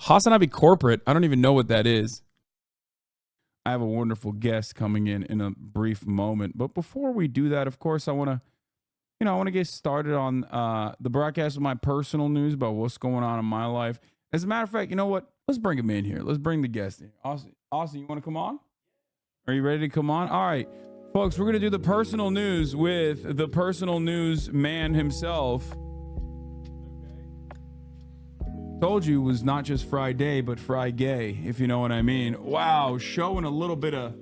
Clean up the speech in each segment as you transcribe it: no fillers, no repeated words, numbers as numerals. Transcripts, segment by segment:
HasanAbi Corporate. I don't even know what that is. I have a wonderful guest coming in a brief moment. But before we do that, of course, I want to get started on the broadcast of my personal news about what's going on in my life. As a matter of fact, you know what? Let's bring him in here. Let's bring the guest in. Austin, you want to come on? Are you ready to come on? All right, folks, we're going to do the personal news with the personal news man himself. Told you it was not just Friday, but Friday, if you know what I mean. Wow, showing a little bit of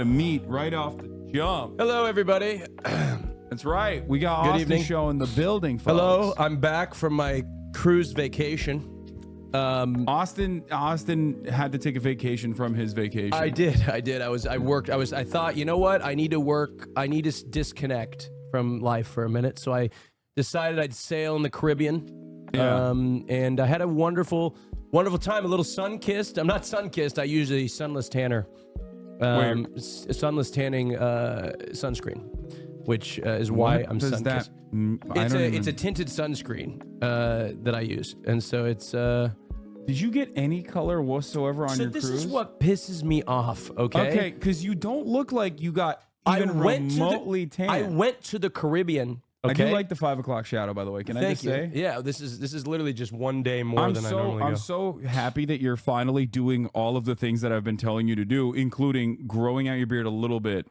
meat right off the jump. Hello, everybody. That's right. We got AustinShow in the building, folks. Hello, I'm back from my cruise vacation. Austin had to take a vacation from his vacation. I did. I thought, you know what? I need to work. I need to disconnect from life for a minute. So I decided I'd sail in the Caribbean. Yeah. And I had a wonderful time. A little sun-kissed. I'm not sun-kissed. I usually sunless tanner. Sunless tanning sunscreen, which is why I'm sun-kissed. It's a tinted sunscreen that I use, and so it's. Did you get any color whatsoever on your cruise? So this is what pisses me off. Okay, because you don't look like you got even remotely tan. I went to the Caribbean. Okay? I do like the 5 o'clock shadow, by the way. Can I just say? Yeah, this is literally just one day more than I normally go. I'm so happy that you're finally doing all of the things that I've been telling you to do, including growing out your beard a little bit.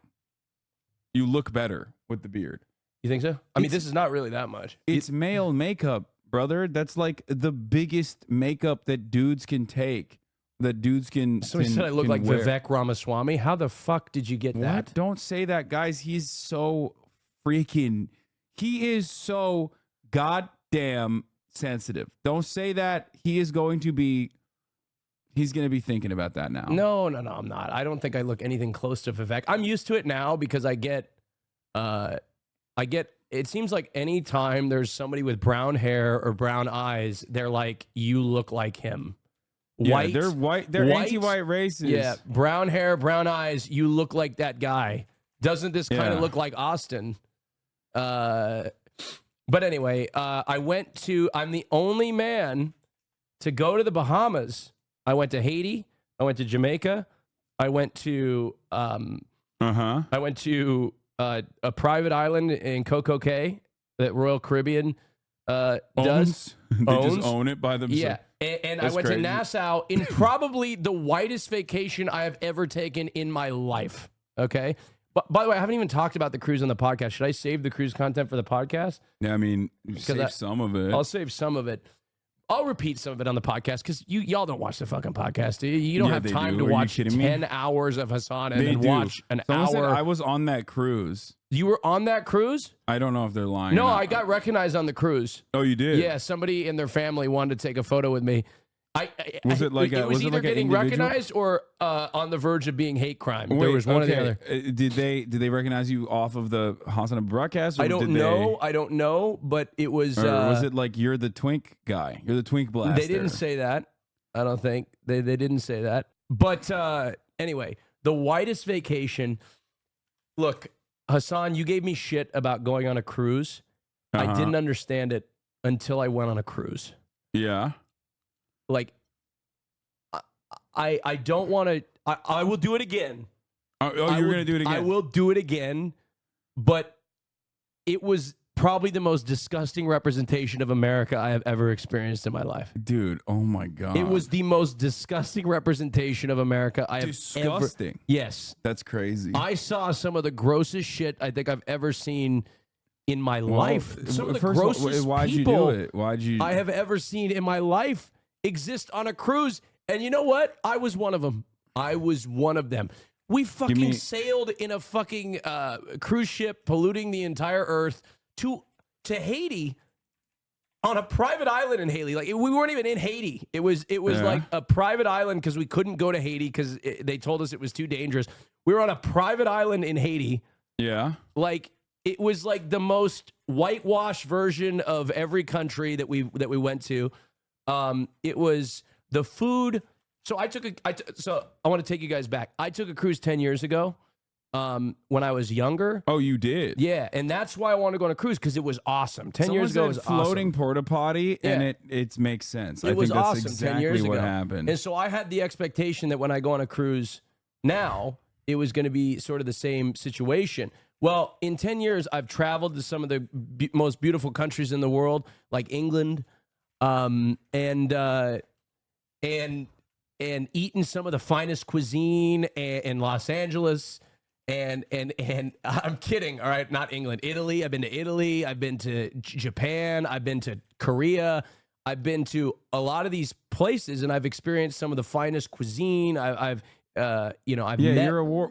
You look better with the beard. You think so? I mean, this is not really that much. It's male makeup, brother. That's like the biggest makeup that dudes can take. That dudes can. Somebody said I look like Vivek Ramaswamy. How the fuck did you get that? Don't say that, guys. He's so freaking. He is so goddamn sensitive. Don't say that. He's going to be thinking about that now. No, I'm not. I don't think I look anything close to Vivek. I'm used to it now because I get, it seems like anytime there's somebody with brown hair or brown eyes, they're like, you look like him. White. Yeah, they're white. They're anti-white racist. Yeah. Brown hair, brown eyes. You look like that guy. Doesn't this kind of look like Austin? But anyway, I'm the only man to go to the Bahamas. I went to Haiti. I went to Jamaica. I went to a private island in Coco Cay that Royal Caribbean does. They just own it by themselves. Yeah, and I went to Nassau in probably the whitest vacation I have ever taken in my life. Okay. But by the way, I haven't even talked about the cruise on the podcast. Should I save the cruise content for the podcast? Yeah, I mean, save some of it. I'll save some of it. I'll repeat some of it on the podcast because y'all don't watch the fucking podcast, do you? You don't have time to watch 10 hours of Hasan and then watch an hour. Said I was on that cruise. You were on that cruise? I don't know if they're lying. No, I got recognized on the cruise. Oh, you did? Yeah, somebody in their family wanted to take a photo with me. Was it like getting recognized or on the verge of being hate crime? Wait, there was one or the other. Did they recognize you off of the HasanAbi broadcast? Or I don't know, but it was. Or was it like you're the twink guy? You're the twink blaster. They didn't say that. I don't think they didn't say that. But anyway, the whitest vacation. Look, Hasan, you gave me shit about going on a cruise. I didn't understand it until I went on a cruise. Yeah. Like, I don't want to. I will do it again. You're going to do it again? I will do it again, but it was probably the most disgusting representation of America I have ever experienced in my life. Dude, oh my God. It was the most disgusting representation of America I have ever. Disgusting? Yes. That's crazy. I saw some of the grossest shit I think I've ever seen in my life. Some of the grossest people I have ever seen in my life exist on a cruise. And you know what? I was one of them. I was one of them. We fucking sailed in a fucking cruise ship polluting the entire earth to Haiti on a private island in Haiti. Like we weren't even in Haiti. It was like a private island because we couldn't go to Haiti because they told us it was too dangerous. We were on a private island in Haiti. Yeah. Like it was like the most whitewashed version of every country that we went to. It was the food. So I want to take you guys back. I took a cruise 10 years ago when I was younger. Oh, you did? Yeah, and that's why I wanted to go on a cruise, because it was awesome. 10 years ago, it was floating awesome. porta potty, and it makes sense. It was think that's awesome exactly 10 years what ago. happened. And so I had the expectation that when I go on a cruise now, it was going to be sort of the same situation. Well, in 10 years, I've traveled to some of the most beautiful countries in the world, like England, and eaten some of the finest cuisine in Los Angeles. And I'm kidding, all right? Not England, Italy. I've been to Italy. I've been to Japan. I've been to Korea. I've been to a lot of these places, and I've experienced some of the finest cuisine. I've met. You're more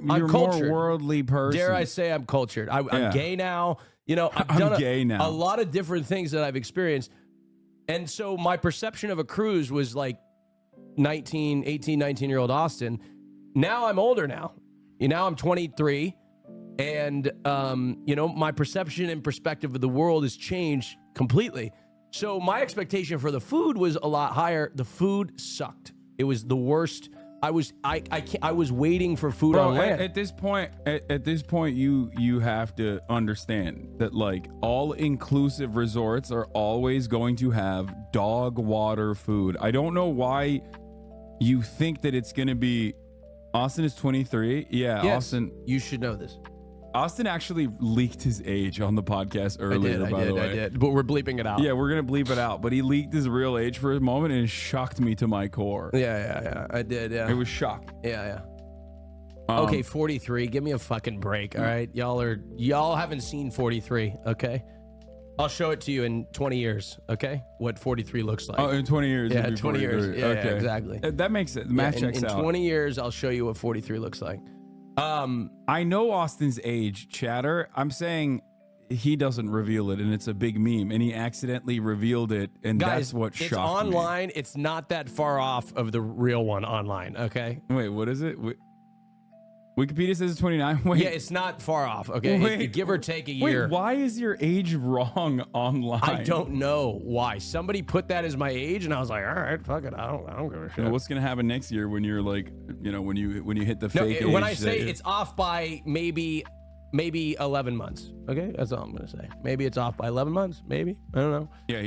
worldly person. Dare I say I'm cultured? I'm gay now. I've done a lot of different things that I've experienced, and so my perception of a cruise was like 19-year-old Austin. Now I'm older now. Now I'm 23, and my perception and perspective of the world has changed completely. So my expectation for the food was a lot higher. The food sucked. It was the worst. I was waiting for food on land. At this point, you have to understand that like all inclusive resorts are always going to have dog water food. I don't know why you think that it's going to be. Austin is 23. Yeah, yes, Austin. You should know this. Austin actually leaked his age on the podcast earlier, by the way. I did. But we're bleeping it out. Yeah, we're going to bleep it out. But he leaked his real age for a moment, and it shocked me to my core. Yeah. I did, yeah. It was shocking. Yeah. Okay, 43. Give me a fucking break, all right? Y'all haven't seen 43, okay? I'll show it to you in 20 years, okay? What 43 looks like. Oh, in 20 years. Yeah, 20 years. Yeah, okay. Exactly. That makes sense. The math checks out. In 20 years, I'll show you what 43 looks like. I know Austin's age, chatter. I'm saying he doesn't reveal it, and it's a big meme, and he accidentally revealed it, and guys, that's what shocked me. It's online. It's not that far off of the real one online, okay? Wait, what is it? Wikipedia says it's 29. Wait. Yeah, it's not far off. Okay, give or take a year. Wait, why is your age wrong online? I don't know why. Somebody put that as my age, and I was like, all right, fuck it. I don't give a shit. What's gonna happen next year when you're like, when you hit the fake age? When I say it's off by maybe 11 months. Okay, that's all I'm gonna say. Maybe it's off by 11 months. Maybe, I don't know. Yeah,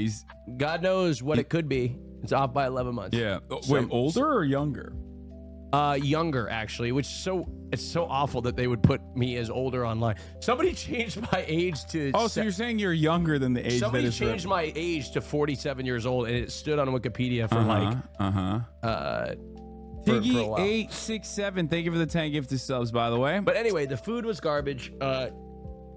God knows what it could be. It's off by 11 months. Yeah. Wait, older or younger? Younger, actually, which it's so awful that they would put me as older online. Somebody changed my age to. Oh, so you're saying you're younger than the age that is. Somebody changed my age to 47 years old, and it stood on Wikipedia for Tiggy867. Thank you for the 10 gifted subs, by the way. But anyway, the food was garbage. I'm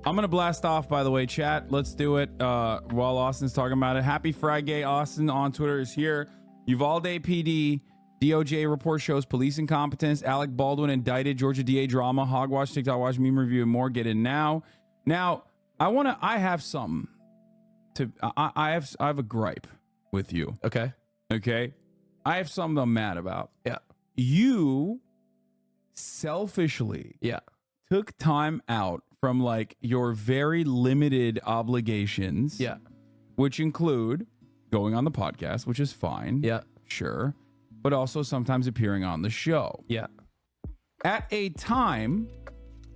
gonna blast off, by the way, chat. Let's do it while Austin's talking about it. Happy Friday, Austin on Twitter is here. Uvalde PD. DOJ report shows police incompetence. Alec Baldwin indicted. Georgia DA drama. Hogwash, TikTok watch, meme review, and more. Get in now. Now, I have something to. I have a gripe with you. Okay. I have something I'm mad about. Yeah. You selfishly. Yeah. Took time out from like your very limited obligations. Yeah. Which include going on the podcast, which is fine. Yeah. Sure. But also sometimes appearing on the show. Yeah. At a time,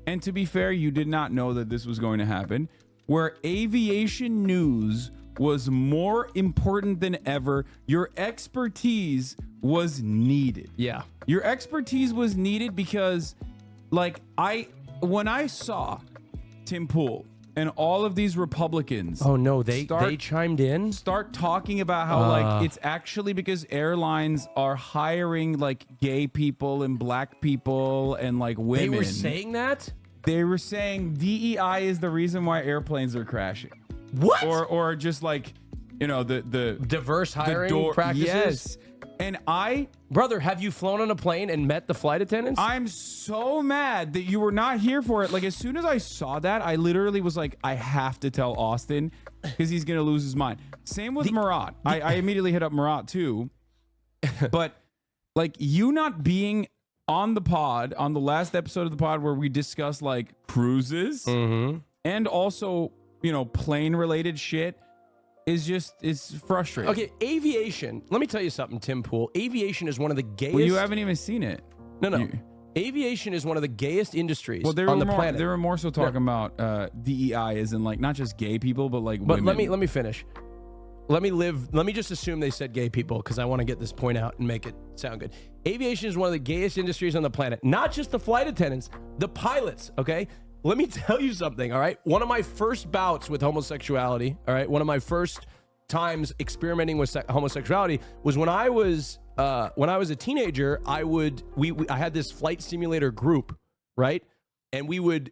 and to be fair, you did not know that this was going to happen, where aviation news was more important than ever. Your expertise was needed. Yeah. Your expertise was needed because, like, when I saw Tim Pool and all of these Republicans, oh no, they chimed in, start talking about how like it's actually because airlines are hiring like gay people and black people and like women. They were saying that? They were saying DEI is the reason why airplanes are crashing. What? Or just like, the diverse hiring practices. Yes. And brother, have you flown on a plane and met the flight attendants? I'm so mad that you were not here for it. Like, as soon as I saw that, I literally was like, I have to tell Austin because he's going to lose his mind. Same with Murat. I immediately hit up Murat too. But like, you not being on the pod, on the last episode of the pod where we discussed like cruises and also, plane related shit, it's frustrating. Okay, aviation. Let me tell you something, Tim Pool. Aviation is one of the gayest. Well, you haven't even seen it. No. Aviation is one of the gayest industries on the planet. They were more so talking about DEI, as in like not just gay people, but like women. But let me finish. Let me just assume they said gay people because I want to get this point out and make it sound good. Aviation is one of the gayest industries on the planet. Not just the flight attendants, the pilots, okay? Let me tell you something, all right? One of my first bouts with homosexuality, all right? One of my first times experimenting with homosexuality was when I was a teenager. I had this flight simulator group, right? And we would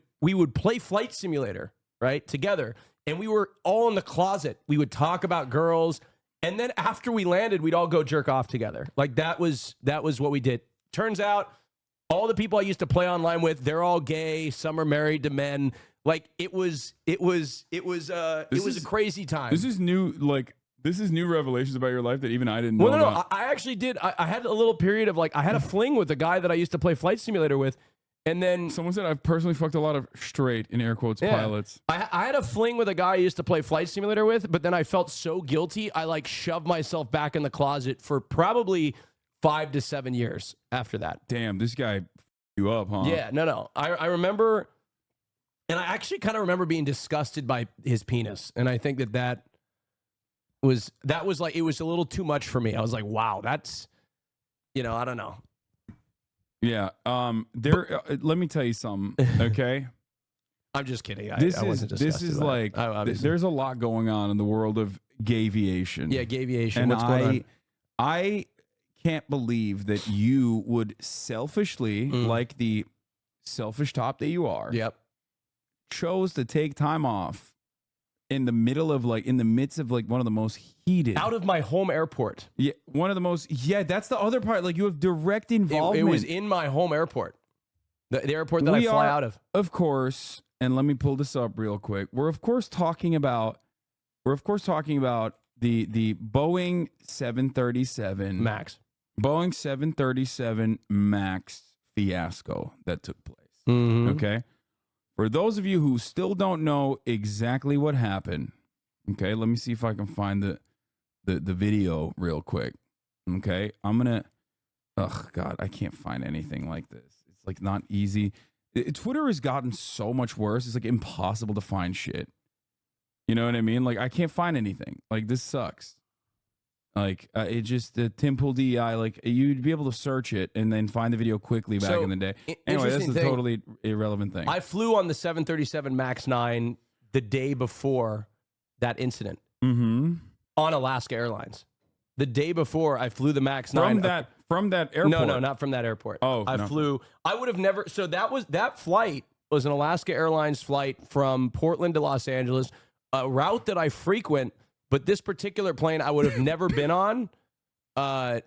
play flight simulator, right, together. And we were all in the closet. We would talk about girls. And then after we landed, we'd all go jerk off together. Like that was what we did. Turns out all the people I used to play online with, they're all gay. Some are married to men. Like it was a crazy time. This is new revelations about your life that even I didn't know about. No, I actually did. I had a little period of like, I had a fling with a guy that I used to play flight simulator with. And then someone said I've personally fucked a lot of straight, in air quotes, pilots. I had a fling with a guy I used to play flight simulator with, but then I felt so guilty, I like shoved myself back in the closet for probably 5 to 7 years after that. Damn, this guy you up, huh? Yeah, no. I remember, and I actually kind of remember being disgusted by his penis. And I think that was like, it was a little too much for me. I was like, wow, that's, I don't know. Yeah. Let me tell you something. Okay. I'm just kidding. I wasn't disgusted. This is like there's a lot going on in the world of gayviation. Yeah, gayviation. And what's going on? I can't believe that you would selfishly, like the selfish top that you are, chose to take time off in the midst of like one of the most heated, out of my home airport. Yeah, one of the most. Yeah, that's the other part. Like you have direct involvement. It was in my home airport, the airport that I fly out of. Of course, and let me pull this up real quick. We're of course talking about the Boeing 737 Max. Boeing 737 Max fiasco that took place. Okay. For those of you who still don't know exactly what happened, okay, let me see if I can find the video real quick. Okay, I'm gonna. Oh God, I can't find anything like this. It's like not easy. Twitter has gotten so much worse. It's like impossible to find shit. You know what I mean? Like I can't find anything. Like this sucks. Like it just the Timple DEI. Like you'd be able to search it and then find the video quickly back in the day. Anyway, that's a totally irrelevant thing. I flew on the 737 MAX 9 the day before that incident on Alaska Airlines. The day before I flew the MAX 9 from that airport. No, not from that airport. I flew. I would have never. So that flight was an Alaska Airlines flight from Portland to Los Angeles, a route that I frequent. But this particular plane, I would have never been on. I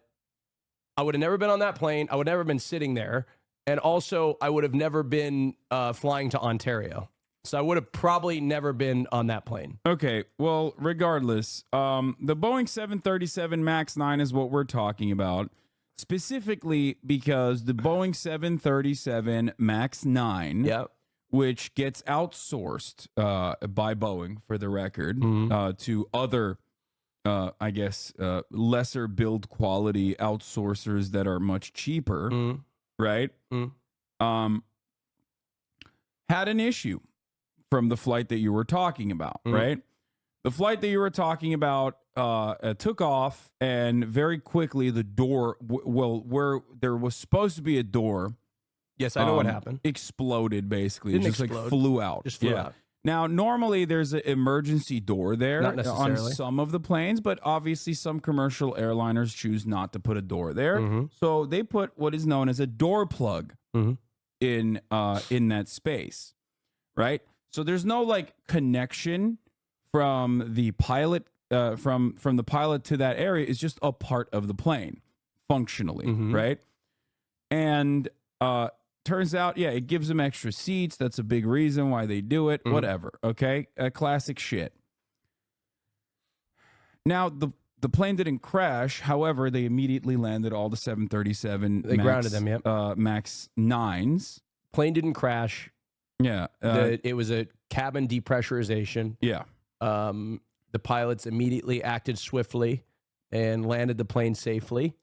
would have never been on that plane. I would have never been sitting there. And also, I would have never been flying to Ontario. So I would have probably never been on that plane. Okay, well, regardless, the Boeing 737 MAX 9 is what we're talking about. Specifically because the Boeing 737 MAX 9... which gets outsourced by Boeing, for the record, to other, I guess, lesser build quality outsourcers that are much cheaper, right? Had an issue from the flight that you were talking about, right? The flight that you were talking about took off, and very quickly the door, where there was supposed to be a door, yes, I know what happened. Exploded, basically. Didn't it just explode. Like flew out. Just flew out. Now, normally there's an emergency door there Not necessarily. on some of the planes, but obviously some commercial airliners choose not to put a door there. So they put what is known as a door plug in that space, right? So there's no like connection from the pilot from the pilot to that area. It's just a part of the plane functionally, right? And turns out, it gives them extra seats. That's a big reason why they do it. Whatever. Okay. Classic shit. Now, the plane didn't crash. However, they immediately landed all the 737 grounded them, MAX 9s. Plane didn't crash. Yeah. It was a cabin depressurization. Yeah. The pilots immediately acted swiftly and landed the plane safely.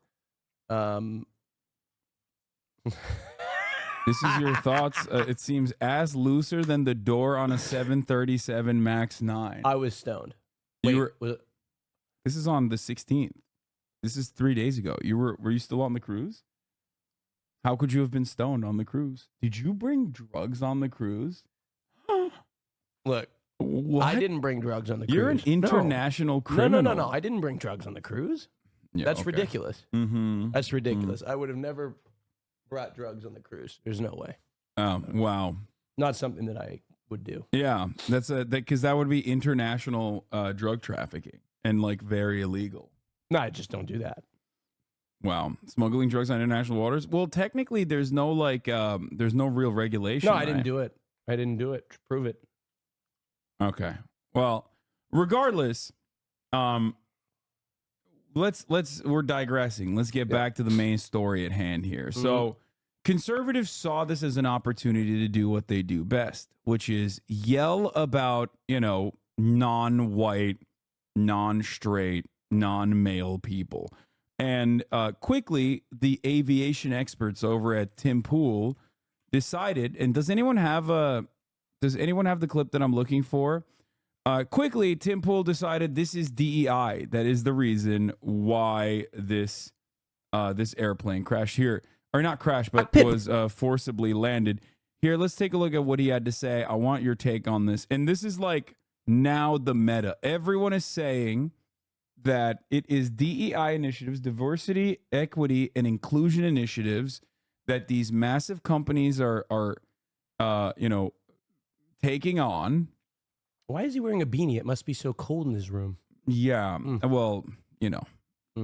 This is your thoughts. It seems as looser than the door on a 737 MAX 9. I was stoned. This is on the 16th. This is 3 days ago. Were you still on the cruise? How could you have been stoned on the cruise? Did you bring drugs on the cruise? Look, what? I didn't bring drugs on the cruise. You're an international criminal. No. I didn't bring drugs on the cruise. Yeah, That's okay. ridiculous. Mm-hmm. That's ridiculous. I would have never brought drugs on the cruise. There's no way. Wow. Not something that I would do. Yeah, because that would be international drug trafficking and like very illegal. No, I just don't do that. Wow, smuggling drugs on international waters. Well, technically, there's no there's no real regulation. No, I didn't do it. I didn't do it. Prove it. Okay. Well, regardless, we're digressing. Let's get back to the main story at hand here. Mm-hmm. So, conservatives saw this as an opportunity to do what they do best, which is yell about, non-white, non-straight, non-male people. And quickly, the aviation experts over at Tim Pool decided, and does anyone have the clip that I'm looking for? Quickly, Tim Pool decided this is DEI. That is the reason why this airplane crashed here. Or not crashed, but was forcibly landed. Here, let's take a look at what he had to say. I want your take on this. And this is like now the meta. Everyone is saying that it is DEI initiatives, diversity, equity, and inclusion initiatives that these massive companies are taking on. Why is he wearing a beanie? It must be so cold in his room. Yeah. Well,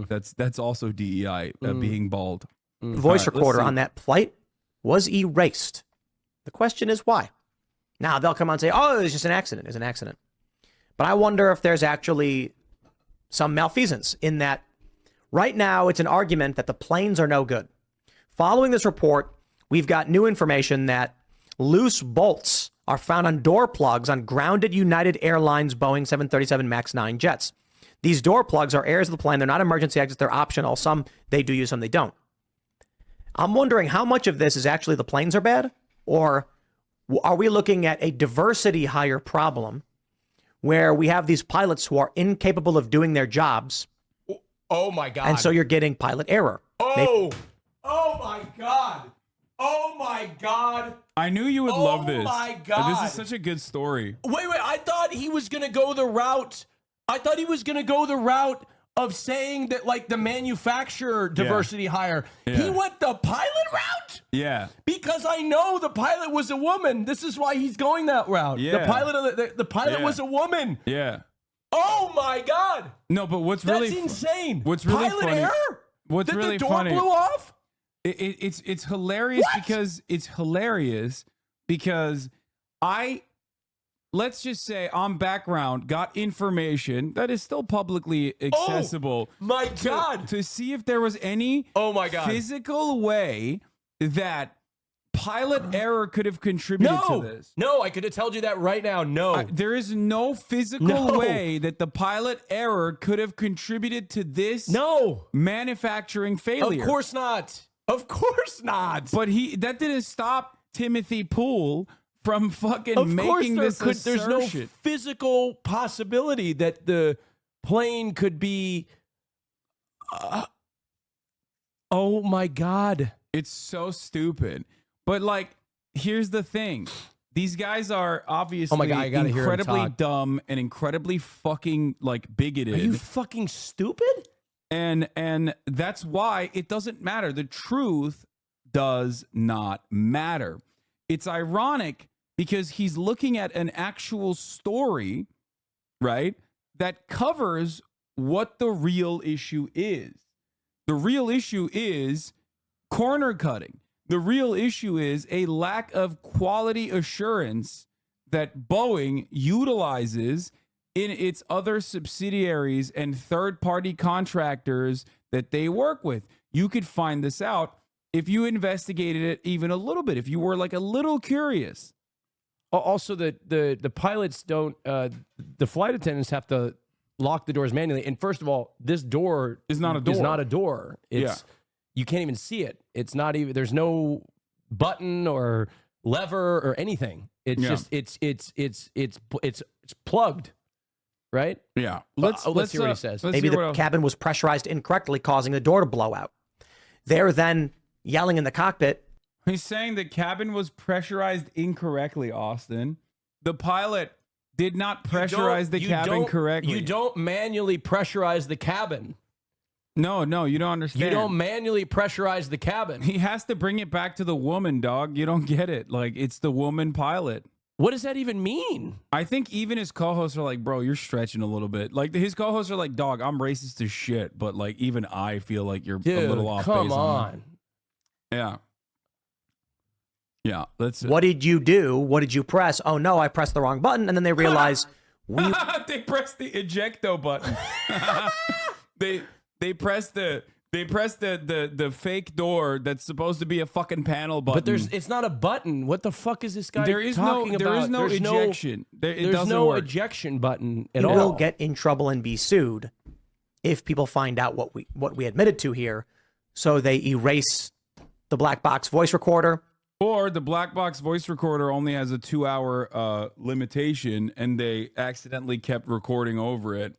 that's also DEI, being bald. The voice recorder on that flight was erased. The question is why? Now they'll come on and say, oh, it's just an accident. It's an accident. But I wonder if there's actually some malfeasance in that right now it's an argument that the planes are no good. Following this report, we've got new information that loose bolts are found on door plugs on grounded United Airlines Boeing 737 MAX 9 jets. These door plugs are areas of the plane. They're not emergency exits. They're optional. Some they do use, some they don't. I'm wondering how much of this is actually the planes are bad, or are we looking at a diversity hire problem where we have these pilots who are incapable of doing their jobs? Oh my God. And so you're getting pilot error. Oh my God. Oh my God. I knew you would love this. Oh my God. This is such a good story. Wait. I thought he was going to go the route. Of saying that, like, the manufacturer diversity hire. Yeah. He went the pilot route? Yeah. Because I know the pilot was a woman. This is why he's going that route. Yeah. The pilot was a woman. Yeah. Oh, my God. No, but that's insane. What's really pilot funny? Error? What's that really the door funny? Blew off? It's hilarious because let's just say on background got information that is still publicly accessible. Oh my God. To see if there was any physical way that pilot error could have contributed to this. No, I could have told you that right now. No. There is no physical way that the pilot error could have contributed to this manufacturing failure. Of course not. But that didn't stop Timothy Pool from fucking making this assertion. There's no physical possibility that the plane could be. Oh my God. It's so stupid. But like, here's the thing. These guys are obviously incredibly dumb and incredibly fucking like bigoted. Are you fucking stupid? And that's why it doesn't matter. The truth does not matter. It's ironic because he's looking at an actual story, right, that covers what the real issue is. The real issue is corner cutting. The real issue is a lack of quality assurance that Boeing utilizes in its other subsidiaries and third-party contractors that they work with. You could find this out if you investigated it even a little bit, if you were like a little curious. Also, the pilots don't, the flight attendants have to lock the doors manually. And first of all, this door is not a door. You can't even see it. It's not even, there's no button or lever or anything. It's just it's plugged, right? Yeah. Let's see what he says. Maybe the cabin was pressurized incorrectly, causing the door to blow out. They're then yelling in the cockpit. He's saying the cabin was pressurized incorrectly, Austin. The pilot did not pressurize the cabin correctly. You don't manually pressurize the cabin. No, you don't understand. You don't manually pressurize the cabin. He has to bring it back to the woman, dog. You don't get it. Like, it's the woman pilot. What does that even mean? I think even his co-hosts are like, bro, you're stretching a little bit. Like, his co-hosts are like, dog, I'm racist as shit, but like, even I feel like you're a little off base. Come on. Yeah. Yeah. What did you do? What did you press? Oh no, I pressed the wrong button. And then they realize they pressed the ejecto button. they pressed the fake door that's supposed to be a fucking panel button. But it's not a button. What the fuck is this guy talking about? There is no ejection. There's no ejection button at all. You will get in trouble and be sued if people find out what we admitted to here. So they erase the black box voice recorder. Or the black box voice recorder only has a 2-hour limitation, and they accidentally kept recording over it,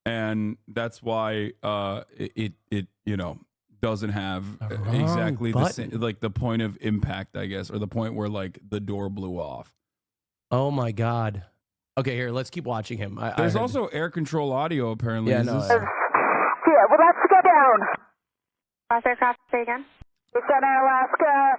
and that's why it doesn't have exactly the same, like the point of impact, I guess, or the point where like the door blew off. Oh my god. Okay, here, let's keep watching him. There's also air control audio apparently. Yeah, well, let's go down. Last aircraft, say again. Center Alaska,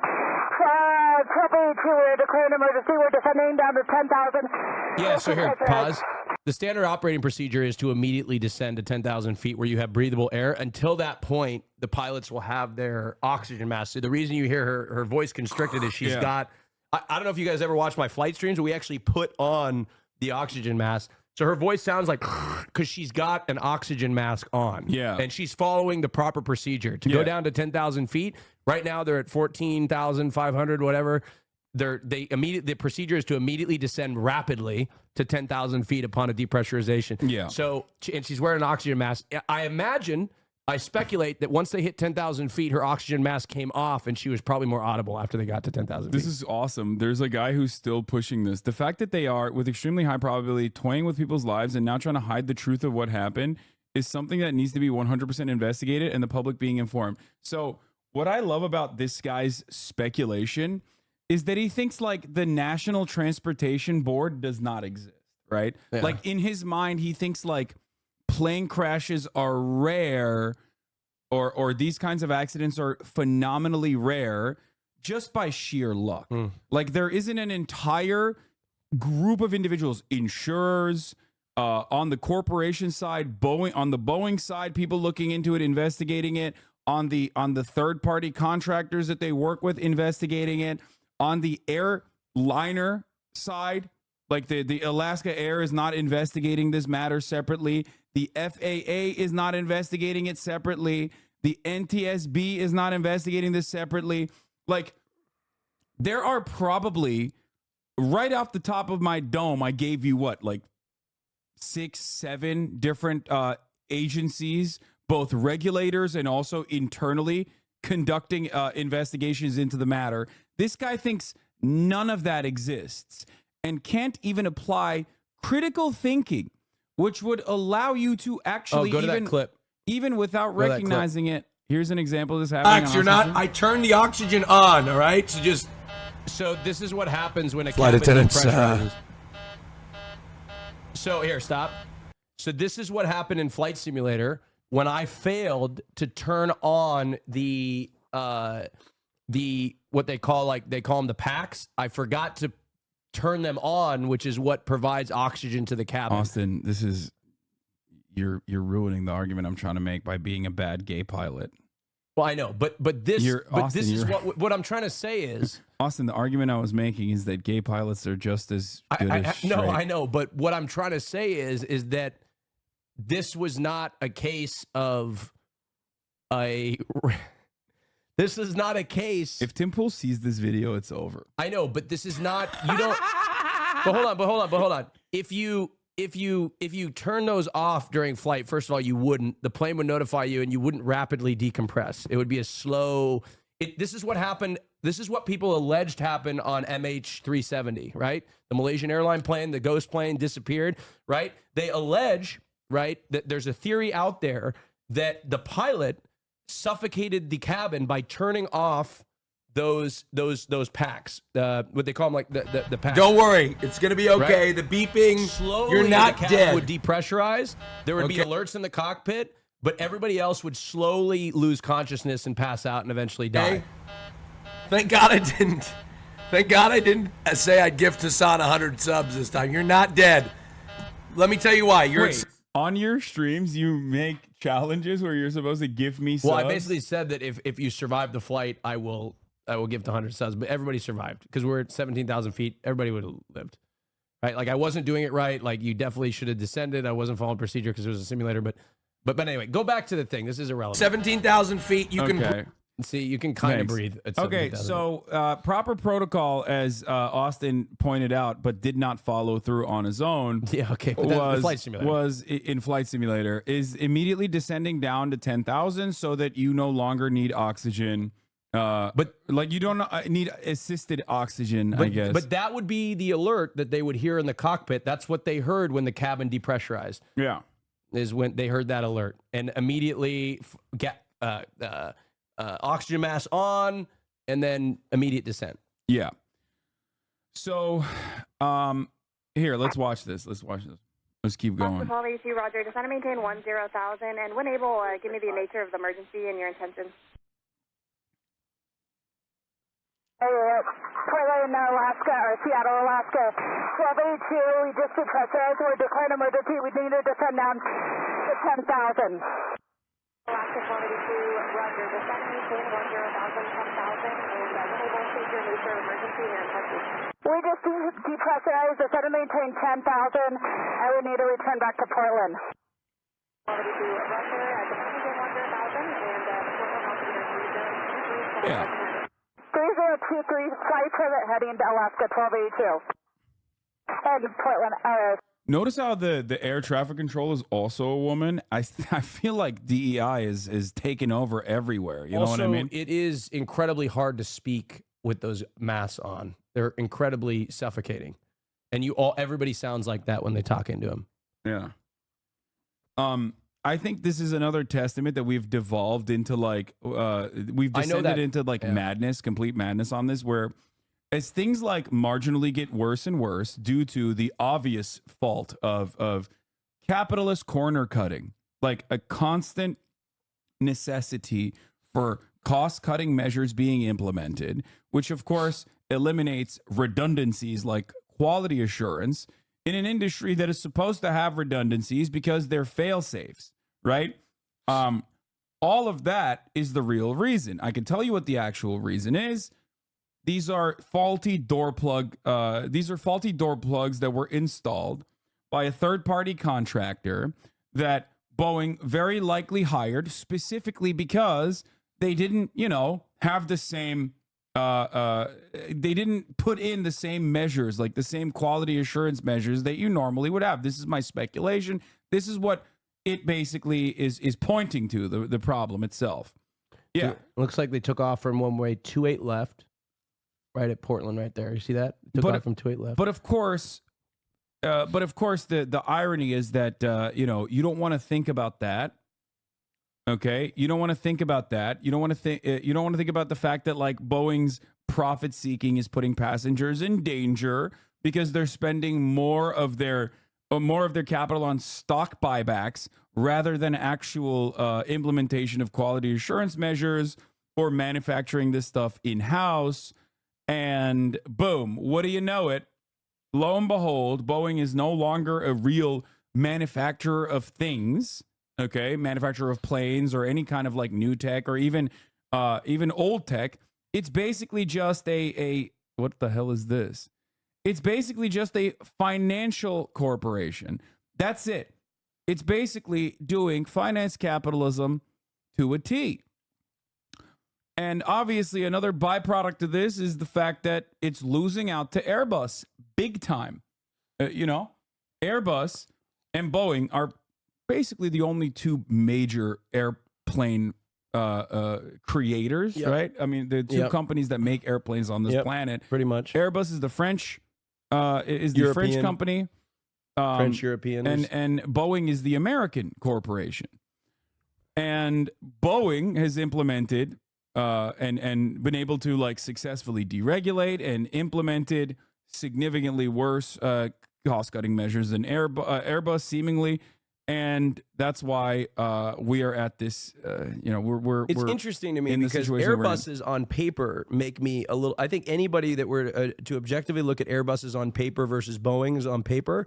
Triple 2, we're declaring emergency. We're descending down to 10,000. Yeah, so here, pause. The standard operating procedure is to immediately descend to 10,000 feet where you have breathable air. Until that point, the pilots will have their oxygen mask. So the reason you hear her voice constricted is she's got, I don't know if you guys ever watched my flight streams, but we actually put on the oxygen mask. So her voice sounds like, because she's got an oxygen mask on. Yeah. And she's following the proper procedure. To go down to 10,000 feet, right now they're at 14,500, whatever. The procedure is to immediately descend rapidly to 10,000 feet upon a depressurization. Yeah. So, and she's wearing an oxygen mask. I speculate that once they hit 10,000 feet, her oxygen mask came off and she was probably more audible after they got to 10,000 feet. This is awesome. There's a guy who's still pushing this. The fact that they are, with extremely high probability, toying with people's lives and now trying to hide the truth of what happened is something that needs to be 100% investigated and the public being informed. So what I love about this guy's speculation is that he thinks like the National Transportation Board does not exist, right? Yeah. Like in his mind, he thinks like plane crashes are rare or these kinds of accidents are phenomenally rare just by sheer luck. Like there isn't an entire group of individuals, insurers, on the corporation side, on the Boeing side, people looking into it, investigating it, on the third party contractors that they work with, investigating it, on the airliner side, like the Alaska Air is not investigating this matter separately. The FAA is not investigating it separately. The NTSB is not investigating this separately. Like, there are probably, right off the top of my dome, I gave you what, like 6, 7 different agencies, both regulators and also internally conducting investigations into the matter. This guy thinks none of that exists and can't even apply critical thinking, which would allow you to actually go to that clip. Even without recognizing it. Here's an example of this happening. You're not. I turned the oxygen on. All right, so this is what happens when a flight attendants. So here, stop. So this is what happened in Flight Simulator when I failed to turn on the what they call them the packs. I forgot to turn them on, which is what provides oxygen to the cabin. Austin, this is you're ruining the argument I'm trying to make by being a bad gay pilot. Well, I know, but this is what I'm trying to say is, Austin, the argument I was making is that gay pilots are just as good as straight. No, I know, but what I'm trying to say is that this was not a case of this is not a case. If Tim Pool sees this video, it's over. I know, but this is not. You don't. But hold on. If you turn those off during flight, first of all, you wouldn't. The plane would notify you, and you wouldn't rapidly decompress. It would be a slow. This is what happened. This is what people alleged happened on MH370, right? The Malaysian airline plane, the ghost plane disappeared, right? They allege, right, that there's a theory out there that the pilot suffocated the cabin by turning off those packs, what they call them, like the packs. Don't worry, it's gonna be okay. Right? The beeping, slowly, you're not the dead. Would depressurize. There would be alerts in the cockpit, but everybody else would slowly lose consciousness and pass out and eventually die. Hey, thank God I didn't. Thank God I didn't say I'd gift Hasan 100 subs this time. You're not dead. Let me tell you why. On your streams, you make challenges where you're supposed to give me subs? Well, I basically said that if you survive the flight, I will give the 100 subs. But everybody survived because we're at 17,000 feet. Everybody would have lived. Right? Like, I wasn't doing it right. Like, you definitely should have descended. I wasn't following procedure because it was a simulator. But anyway, go back to the thing. This is irrelevant. 17,000 feet. You can. See, you can kind of breathe. At okay, so proper protocol, as Austin pointed out, but did not follow through on his own. Yeah, okay. But the flight simulator was in flight simulator is immediately descending down to 10,000 so that you no longer need oxygen. But like you don't need assisted oxygen, I guess. But that would be the alert that they would hear in the cockpit. That's what they heard when the cabin depressurized. Yeah, is when they heard that alert and immediately oxygen mask on, and then immediate descent. Yeah. So, here, let's watch this. Let's keep going. Roger. Descend and maintain 10,000, and when able, give me the nature of the emergency and your intention. Portland, Alaska, or Seattle, Alaska. 1282, we just depressurized. We're declaring emergency. We need to descend down to 10,000. Alaska 1282, Roger. Descend and maintain 10,000, 10,000, and when able, state your nature of emergency and your intention. We just depressurized, descend and maintain 10,000, and we need to return back to Portland. 1282, Roger. Descend and maintain 10,000, and Portland, Alaska, yeah. 3023, flight pivot heading to Alaska 1282. And Portland, Notice how the air traffic control is also a woman. I feel like DEI is taking over everywhere. You know what I mean? It is incredibly hard to speak with those masks on. They're incredibly suffocating, and everybody sounds like that when they talk into them. Yeah. I think this is another testament that we've devolved into we've descended into madness, complete madness on this, where as things like marginally get worse and worse due to the obvious fault of capitalist corner cutting, like a constant necessity for cost-cutting measures being implemented, which of course eliminates redundancies like quality assurance in an industry that is supposed to have redundancies because they're fail-safes. Right? All of that is the real reason. I can tell you what the actual reason is. These are faulty door plugs that were installed by a third-party contractor that Boeing very likely hired specifically because they didn't, have the same they didn't put in the same measures, like the same quality assurance measures that you normally would have. This is my speculation. This is what it basically is pointing to, the problem itself. Yeah. Looks like they took off from one way, 28 left, right at Portland right there. You see that? Took off from 28 left. But of course, the irony is that, you don't want to think about that. Okay. You don't want to think about that. You don't want to think about the fact that like Boeing's profit seeking is putting passengers in danger because they're spending more of their capital on stock buybacks rather than actual implementation of quality assurance measures or manufacturing this stuff in-house. And boom, what do you know it? Lo and behold, Boeing is no longer a real manufacturer of things, okay? Manufacturer of planes or any kind of like new tech or even old tech. It's basically just a what the hell is this? It's basically just a financial corporation. That's it. It's basically doing finance capitalism to a T. And obviously another byproduct of this is the fact that it's losing out to Airbus big time. Airbus and Boeing are basically the only two major airplane creators, right? I mean, the two companies that make airplanes on this planet. Pretty much. Airbus is the French French company. French European. And Boeing is the American corporation. And Boeing has implemented and been able to like successfully deregulate and implemented significantly worse cost-cutting measures than Airbus seemingly. And that's why we are at this, we're interesting to me because Airbuses on paper make me a little, I think anybody that were to objectively look at Airbuses on paper versus Boeing's on paper,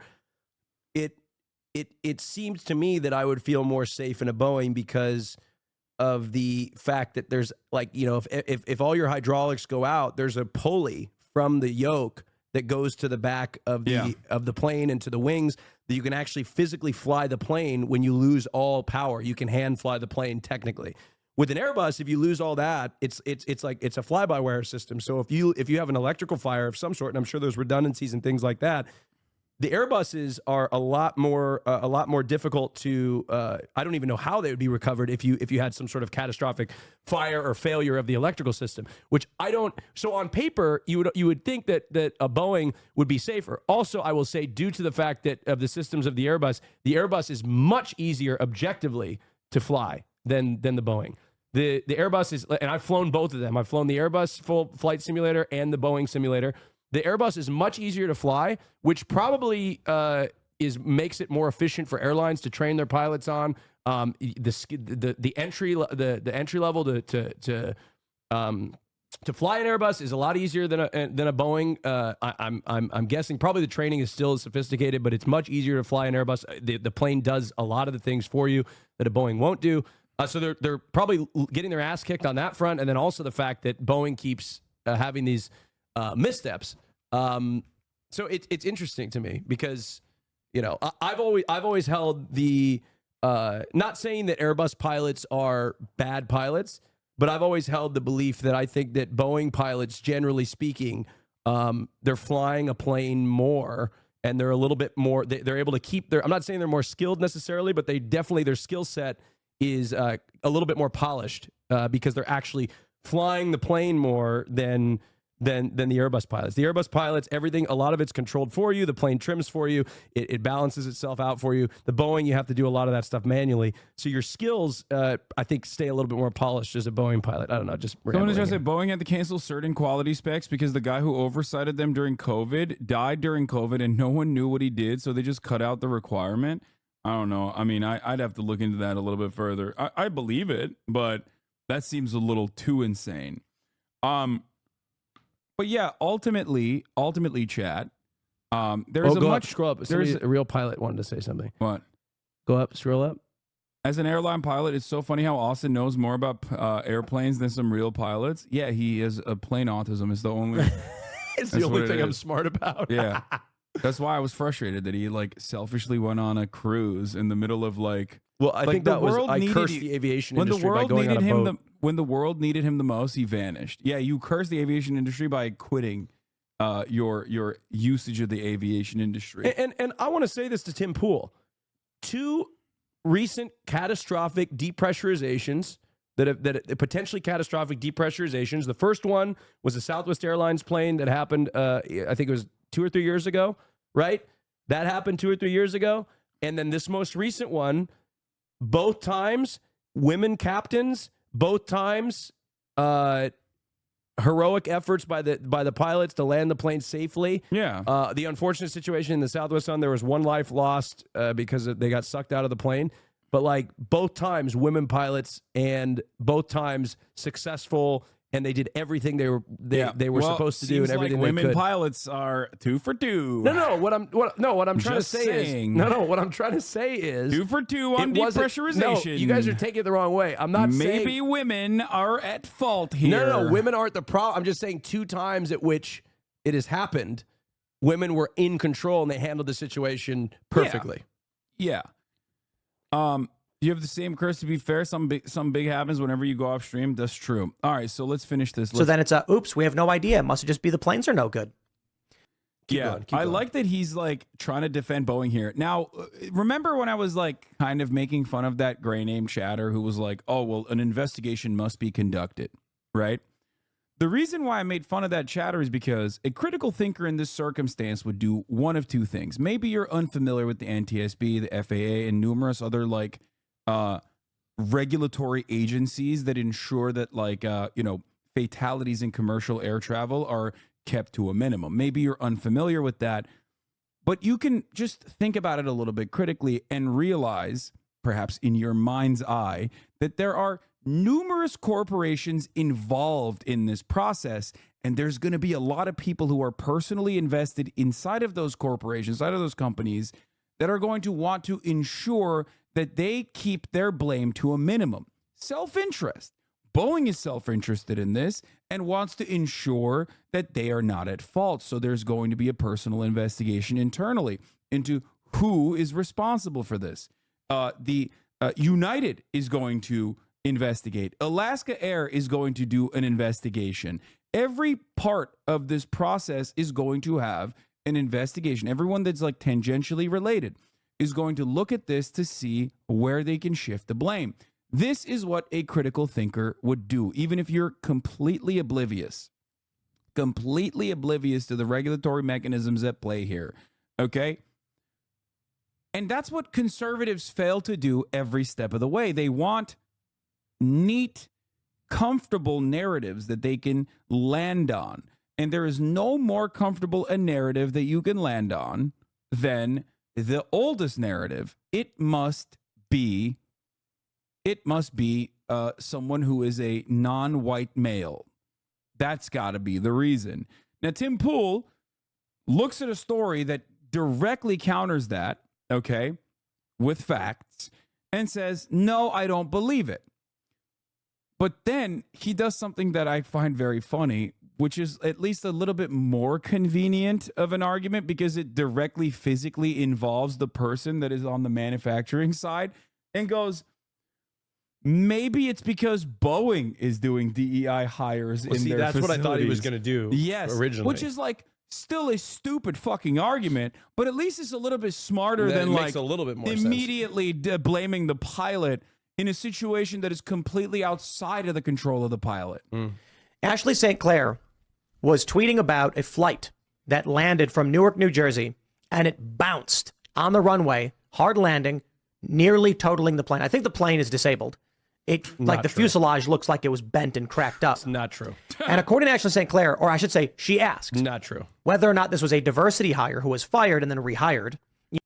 it seems to me that I would feel more safe in a Boeing because of the fact that there's like, if all your hydraulics go out, there's a pulley from the yoke that goes to the back of the plane and to the wings that you can actually physically fly the plane when you lose all power. You can hand fly the plane technically. With an Airbus, if you lose all that, it's like it's a fly-by-wire system. So if you have an electrical fire of some sort, and I'm sure there's redundancies and things like that, the Airbuses are a lot more difficult to. I don't even know how they would be recovered if you had some sort of catastrophic fire or failure of the electrical system. Which I don't. So on paper, you would think that a Boeing would be safer. Also, I will say, due to the fact that of the systems of the Airbus is much easier objectively to fly than the Boeing. The Airbus is, and I've flown both of them. I've flown the Airbus full flight simulator and the Boeing simulator. The Airbus is much easier to fly, which probably makes it more efficient for airlines to train their pilots on. The entry level to fly an Airbus is a lot easier than a Boeing. I'm guessing probably the training is still as sophisticated, but it's much easier to fly an Airbus. The plane does a lot of the things for you that a Boeing won't do. So they're probably getting their ass kicked on that front, and then also the fact that Boeing keeps having these missteps. So it's interesting to me because, I've always held the, not saying that Airbus pilots are bad pilots, but I've always held the belief that I think that Boeing pilots, generally speaking, they're flying a plane more and they're a little bit more, they're able to keep I'm not saying they're more skilled necessarily, but their skill set is a little bit more polished because they're actually flying the plane more than the Airbus pilots. The Airbus pilots, everything, a lot of it's controlled for you. The plane trims for you. It balances itself out for you. The Boeing, you have to do a lot of that stuff manually. So your skills, I think, stay a little bit more polished as a Boeing pilot. I don't know. Just someone is just say Boeing had to cancel certain quality specs because the guy who oversighted them during COVID died during COVID and no one knew what he did. So they just cut out the requirement. I don't know. I mean, I'd have to look into that a little bit further. I believe it, but that seems a little too insane. But yeah, ultimately, chat. There's a much scroll up. A real pilot wanted to say something. What? Go up, scroll up. As an airline pilot, it's so funny how Austin knows more about airplanes than some real pilots. Yeah, he has a plane autism. It's the only. It's the only thing I'm smart about. Yeah, that's why I was frustrated that he like selfishly went on a cruise in the middle of like. Well, I think that was I cursed the aviation industry by going on a boat. When the world needed him the most, he vanished. Yeah, you cursed the aviation industry by quitting your usage of the aviation industry. And I want to say this to Tim Pool. 2 recent catastrophic depressurizations that potentially catastrophic depressurizations. The first one was a Southwest Airlines plane that happened, I think it was 2 or 3 years ago, right? That happened 2 or 3 years ago. And then this most recent one, both times, women captains, both times, heroic efforts by the pilots to land the plane safely. Yeah. The unfortunate situation in the Southwest Sun, there was 1 life lost because they got sucked out of the plane. But like both times, women pilots, and both times successful, and they did everything they were supposed to do, and everything like women they could. Pilots are 2 for 2. What I'm trying to say is 2 for 2 on depressurization. No, you guys are taking it the wrong way. I'm not saying maybe women are at fault here. No, women aren't the problem. I'm just saying 2 times at which it has happened, women were in control and they handled the situation perfectly. Yeah. You have the same curse. To be fair, some big happens whenever you go off stream. That's true. All right, so let's finish this. So then it's oops, we have no idea. It must just be the planes are no good. Keep going. like that he's like trying to defend Boeing here. Now, remember when I was like kind of making fun of that gray name chatter who was like, oh, well, an investigation must be conducted, right? The reason why I made fun of that chatter is because a critical thinker in this circumstance would do one of two things. Maybe you're unfamiliar with the NTSB, the FAA, and numerous other like regulatory agencies that ensure that like, fatalities in commercial air travel are kept to a minimum. Maybe you're unfamiliar with that, but you can just think about it a little bit critically and realize, perhaps in your mind's eye, that there are numerous corporations involved in this process, and there's going to be a lot of people who are personally invested inside of those corporations, inside of those companies, that are going to want to ensure that they keep their blame to a minimum. Self-interest. Boeing is self-interested in this and wants to ensure that they are not at fault. So there's going to be a personal investigation internally into who is responsible for this. United is going to investigate. Alaska Air is going to do an investigation. Every part of this process is going to have an investigation. Everyone that's like tangentially related is going to look at this to see where they can shift the blame. This is what a critical thinker would do, even if you're completely oblivious to the regulatory mechanisms at play here, okay? And that's what conservatives fail to do every step of the way. They want neat, comfortable narratives that they can land on. And there is no more comfortable a narrative that you can land on than the oldest narrative. It must be someone who is a non-white male. That's got to be the reason. Now, Tim Pool looks at a story that directly counters that, okay, with facts, and says, no, I don't believe it. But then he does something that I find very funny, which is at least a little bit more convenient of an argument because it directly physically involves the person that is on the manufacturing side, and goes, maybe it's because Boeing is doing DEI hires in their that's facilities. what I thought he was going to do. Yes, originally, which is like still a stupid fucking argument, but at least it's a little bit smarter than like a little bit more immediately blaming the pilot in a situation that is completely outside of the control of the pilot. Ashley St. Clair was tweeting about a flight that landed from Newark, New Jersey, and it bounced on the runway, hard landing, nearly totaling the plane. I think the plane is disabled. The fuselage looks like it was bent and cracked up. It's not true. And according to Ashley St. Clair, or I should say, she asked, not true, whether or not this was a diversity hire who was fired and then rehired.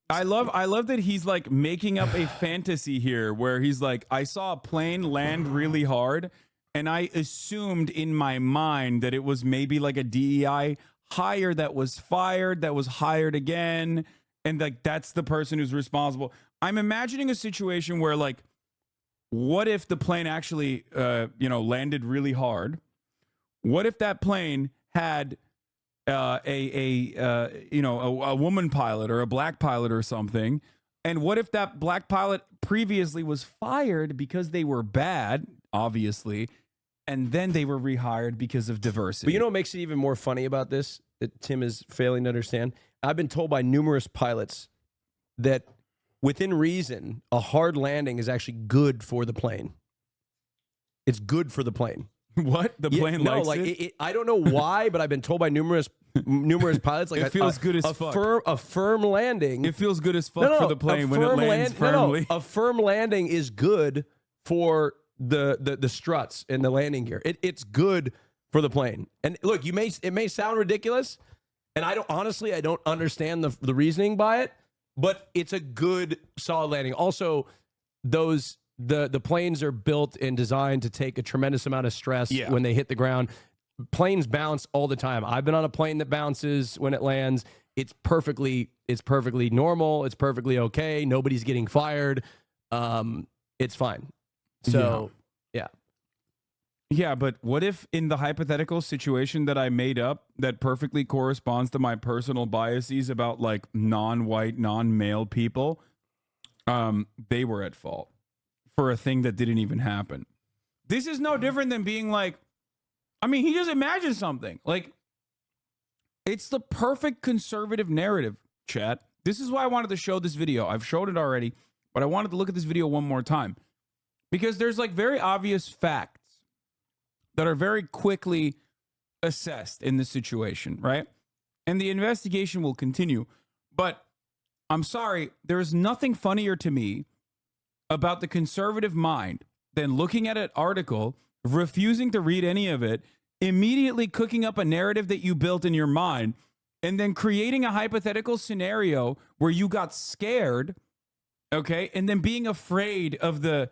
I love that he's like making up a fantasy here where he's like, I saw a plane land really hard and I assumed in my mind that it was maybe like a DEI hire that was fired, that was hired again, and like that's the person who's responsible. I'm imagining a situation where like, what if the plane actually, landed really hard? What if that plane had a woman pilot or a black pilot or something? And what if that black pilot previously was fired because they were bad, obviously, and then they were rehired because of diversity? But you know what makes it even more funny about this that Tim is failing to understand? I've been told by numerous pilots that within reason, a hard landing is actually good for the plane. It's good for the plane. What? The plane likes it? I don't know why, but I've been told by numerous pilots, like it feels good as fuck. A firm landing. It feels good as fuck for the plane when it lands firmly. A firm landing is good for the struts and the landing gear. It's good for the plane. And look, it may sound ridiculous, and I don't understand the reasoning by it, but it's a good solid landing. Also, the planes are built and designed to take a tremendous amount of stress when they hit the ground. Planes bounce all the time. I've been on a plane that bounces when it lands. It's perfectly normal. It's perfectly okay. Nobody's getting fired. It's fine. So, yeah. Yeah, but what if in the hypothetical situation that I made up that perfectly corresponds to my personal biases about like non-white, non-male people, they were at fault for a thing that didn't even happen? This is no different than being like, I mean, he just imagined something. Like, It's the perfect conservative narrative, chat. This is why I wanted to show this video. I've showed it already, but I wanted to look at this video one more time because there's like very obvious facts that are very quickly assessed in this situation, right? And the investigation will continue. But I'm sorry, there is nothing funnier to me about the conservative mind than looking at an article, refusing to read any of it, immediately cooking up a narrative that you built in your mind, and then creating a hypothetical scenario where you got scared, okay, and then being afraid of the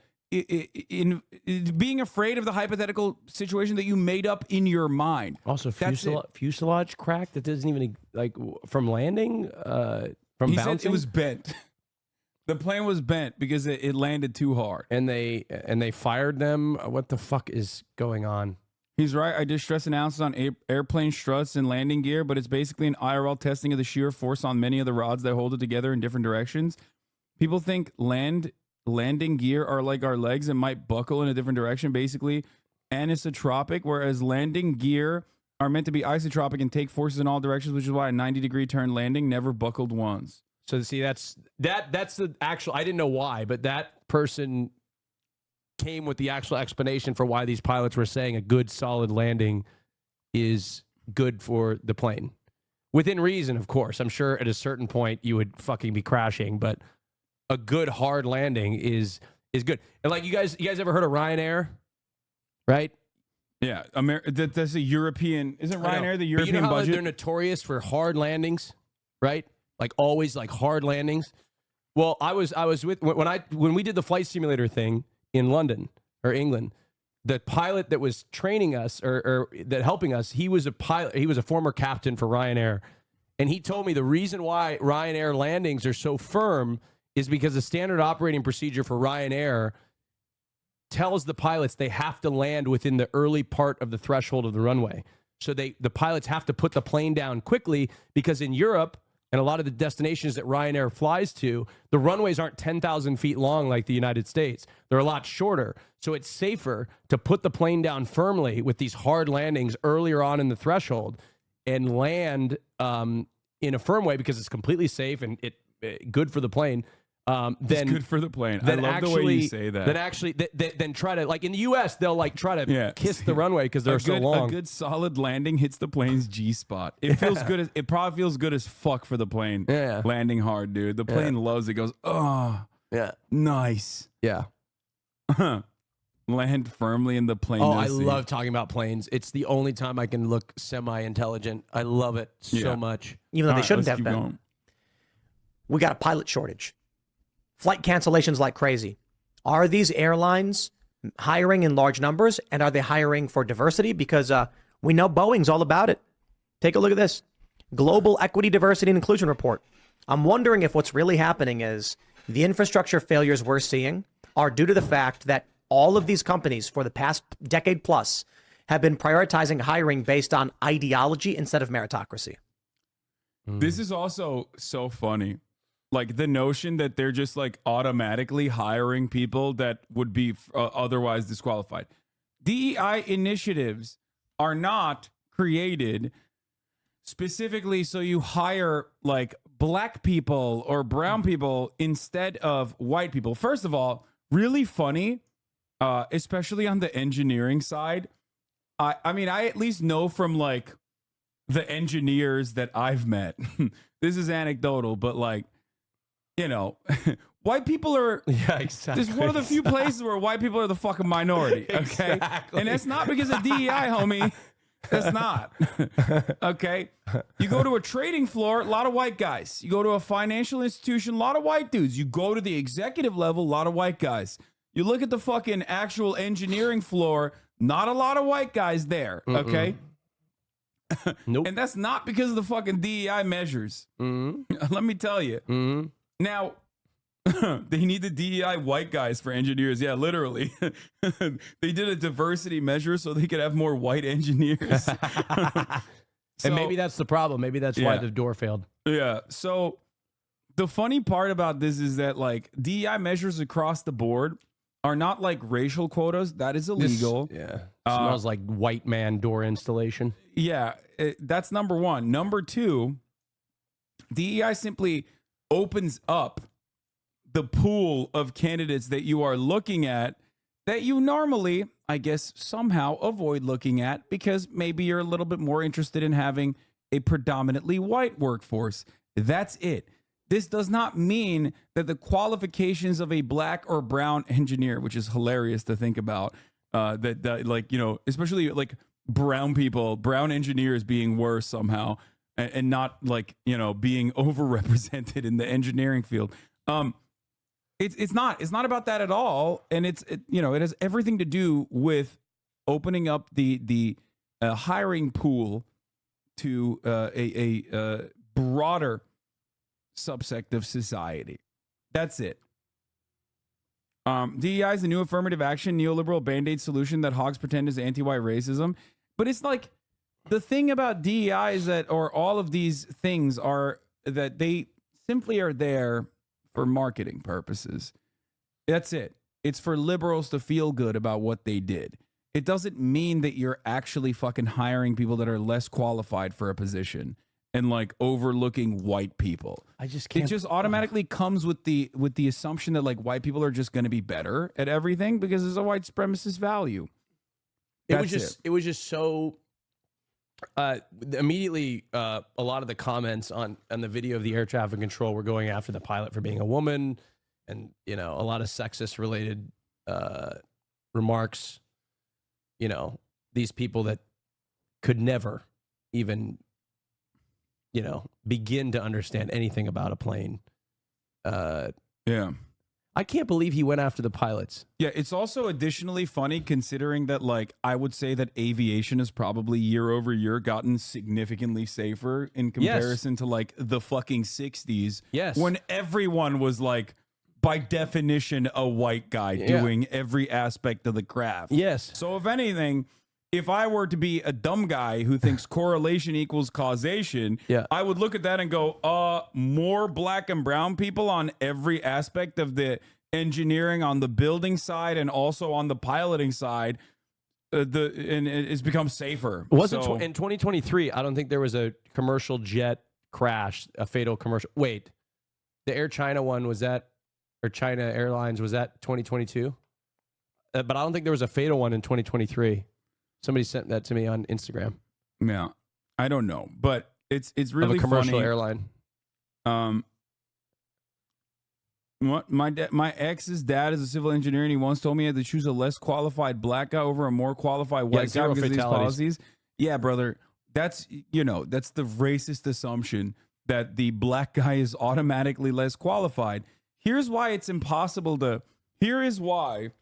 hypothetical situation that you made up in your mind. Also, fuselage cracked. That doesn't even like from landing. From he bouncing, said it was bent. The plane was bent because it landed too hard, and they fired them. What the fuck is going on? He's right. I did stress analysis on airplane struts and landing gear, but it's basically an IRL testing of the shear force on many of the rods that hold it together in different directions. People think landing gear are like our legs and might buckle in a different direction, basically anisotropic, whereas landing gear are meant to be isotropic and take forces in all directions, which is why a 90-degree turn landing never buckled once. So see, that's the actual, I didn't know why, but that person came with the actual explanation for why these pilots were saying a good solid landing is good for the plane. Within reason, of course. I'm sure at a certain point you would fucking be crashing, but a good hard landing is good. And like you guys ever heard of Ryanair? Right? Yeah, that's a European. Isn't Ryanair the European you know how budget? They're notorious for hard landings, right? Like always, like hard landings. Well, I was with when we did the flight simulator thing in London or England. The pilot that was training us or that helping us, he was a pilot. He was a former captain for Ryanair, and he told me the reason why Ryanair landings are so firm is because the standard operating procedure for Ryanair tells the pilots they have to land within the early part of the threshold of the runway. So the pilots have to put the plane down quickly because in Europe and a lot of the destinations that Ryanair flies to, the runways aren't 10,000 feet long like the United States. They're a lot shorter. So it's safer to put the plane down firmly with these hard landings earlier on in the threshold and land in a firm way because it's completely safe and good for the plane. It's good for the plane. I love the way you say that. Then try to, like in the U.S., they'll like try to kiss the runway because they're so long. A good solid landing hits the plane's G spot. It feels good. It probably feels good as fuck for the plane. Yeah. Landing hard, dude. The plane loves it. Goes, oh, yeah, nice. Yeah. Land firmly in the plane. Oh, I love talking about planes. It's the only time I can look semi-intelligent. I love it so much. Even though they shouldn't have been. Going. We got a pilot shortage. Flight cancellations like crazy. Are these airlines hiring in large numbers, and are they hiring for diversity? Because we know Boeing's all about it. Take a look at this. Global Equity, Diversity, and Inclusion Report. I'm wondering if what's really happening is the infrastructure failures we're seeing are due to the fact that all of these companies for the past decade plus have been prioritizing hiring based on ideology instead of meritocracy. This is also so funny. Like the notion that they're just like automatically hiring people that would be otherwise disqualified. DEI initiatives are not created specifically so you hire like black people or brown people instead of white people. First of all, really funny, especially on the engineering side. I mean, I at least know from like the engineers that I've met. This is anecdotal, but like, you know, white people are. Yeah, exactly. This is one of the few places where white people are the fucking minority. Okay, exactly. And that's not because of DEI, homie. That's not. Okay, you go to a trading floor, a lot of white guys. You go to a financial institution, a lot of white dudes. You go to the executive level, a lot of white guys. You look at the fucking actual engineering floor, not a lot of white guys there. Okay. Nope. And that's not because of the fucking DEI measures. Let me tell you. Now, they need the DEI white guys for engineers. Yeah, literally. They did a diversity measure so they could have more white engineers. And maybe that's the problem. Maybe that's why the door failed. Yeah. So the funny part about this is that like DEI measures across the board are not like racial quotas. That is illegal. Smells like white man door installation. Yeah, that's number one. Number two, DEI simply opens up the pool of candidates that you are looking at that you normally, I guess, somehow avoid looking at because maybe you're a little bit more interested in having a predominantly white workforce. That's it. This does not mean that the qualifications of a black or brown engineer, which is hilarious to think about, that like, you know, especially like brown people, brown engineers being worse somehow and not like, you know, being overrepresented in the engineering field. It's not about that at all. And it has everything to do with opening up the hiring pool to a broader subsect of society. That's it. DEI is the new affirmative action neoliberal band-aid solution that hogs pretend is anti-white racism. But it's like the thing about DEI is that, or all of these things are that they simply are there for marketing purposes. That's it. It's for liberals to feel good about what they did. It doesn't mean that you're actually fucking hiring people that are less qualified for a position and like overlooking white people. I just can't. It just automatically comes with the assumption that like white people are just going to be better at everything because it's a white supremacist value. It was just so immediately a lot of the comments on the video of the air traffic control were going after the pilot for being a woman, and you know, a lot of sexist related remarks. You know, these people that could never even, you know, begin to understand anything about a plane. Yeah. I can't believe he went after the pilots. Yeah, it's also additionally funny considering that, like, I would say that aviation has probably year over year gotten significantly safer in comparison to like the fucking 60s. Yes. When everyone was like, by definition, a white guy doing every aspect of the craft. Yes. So if anything, if I were to be a dumb guy who thinks correlation equals causation, I would look at that and go, more black and brown people on every aspect of the engineering, on the building side and also on the piloting side, and it's become safer. In 2023, I don't think there was a commercial jet crash, a fatal commercial. Wait, the Air China one, was that, or China Airlines, was that 2022? But I don't think there was a fatal one in 2023. Somebody sent that to me on Instagram. Yeah, I don't know, but it's really of a commercial funny. airline. What my ex's dad is a civil engineer, and he once told me I had to choose a less qualified black guy over a more qualified white guy because of these policies. Yeah, brother, that's the racist assumption that the black guy is automatically less qualified. Here's why it's impossible to. Here is why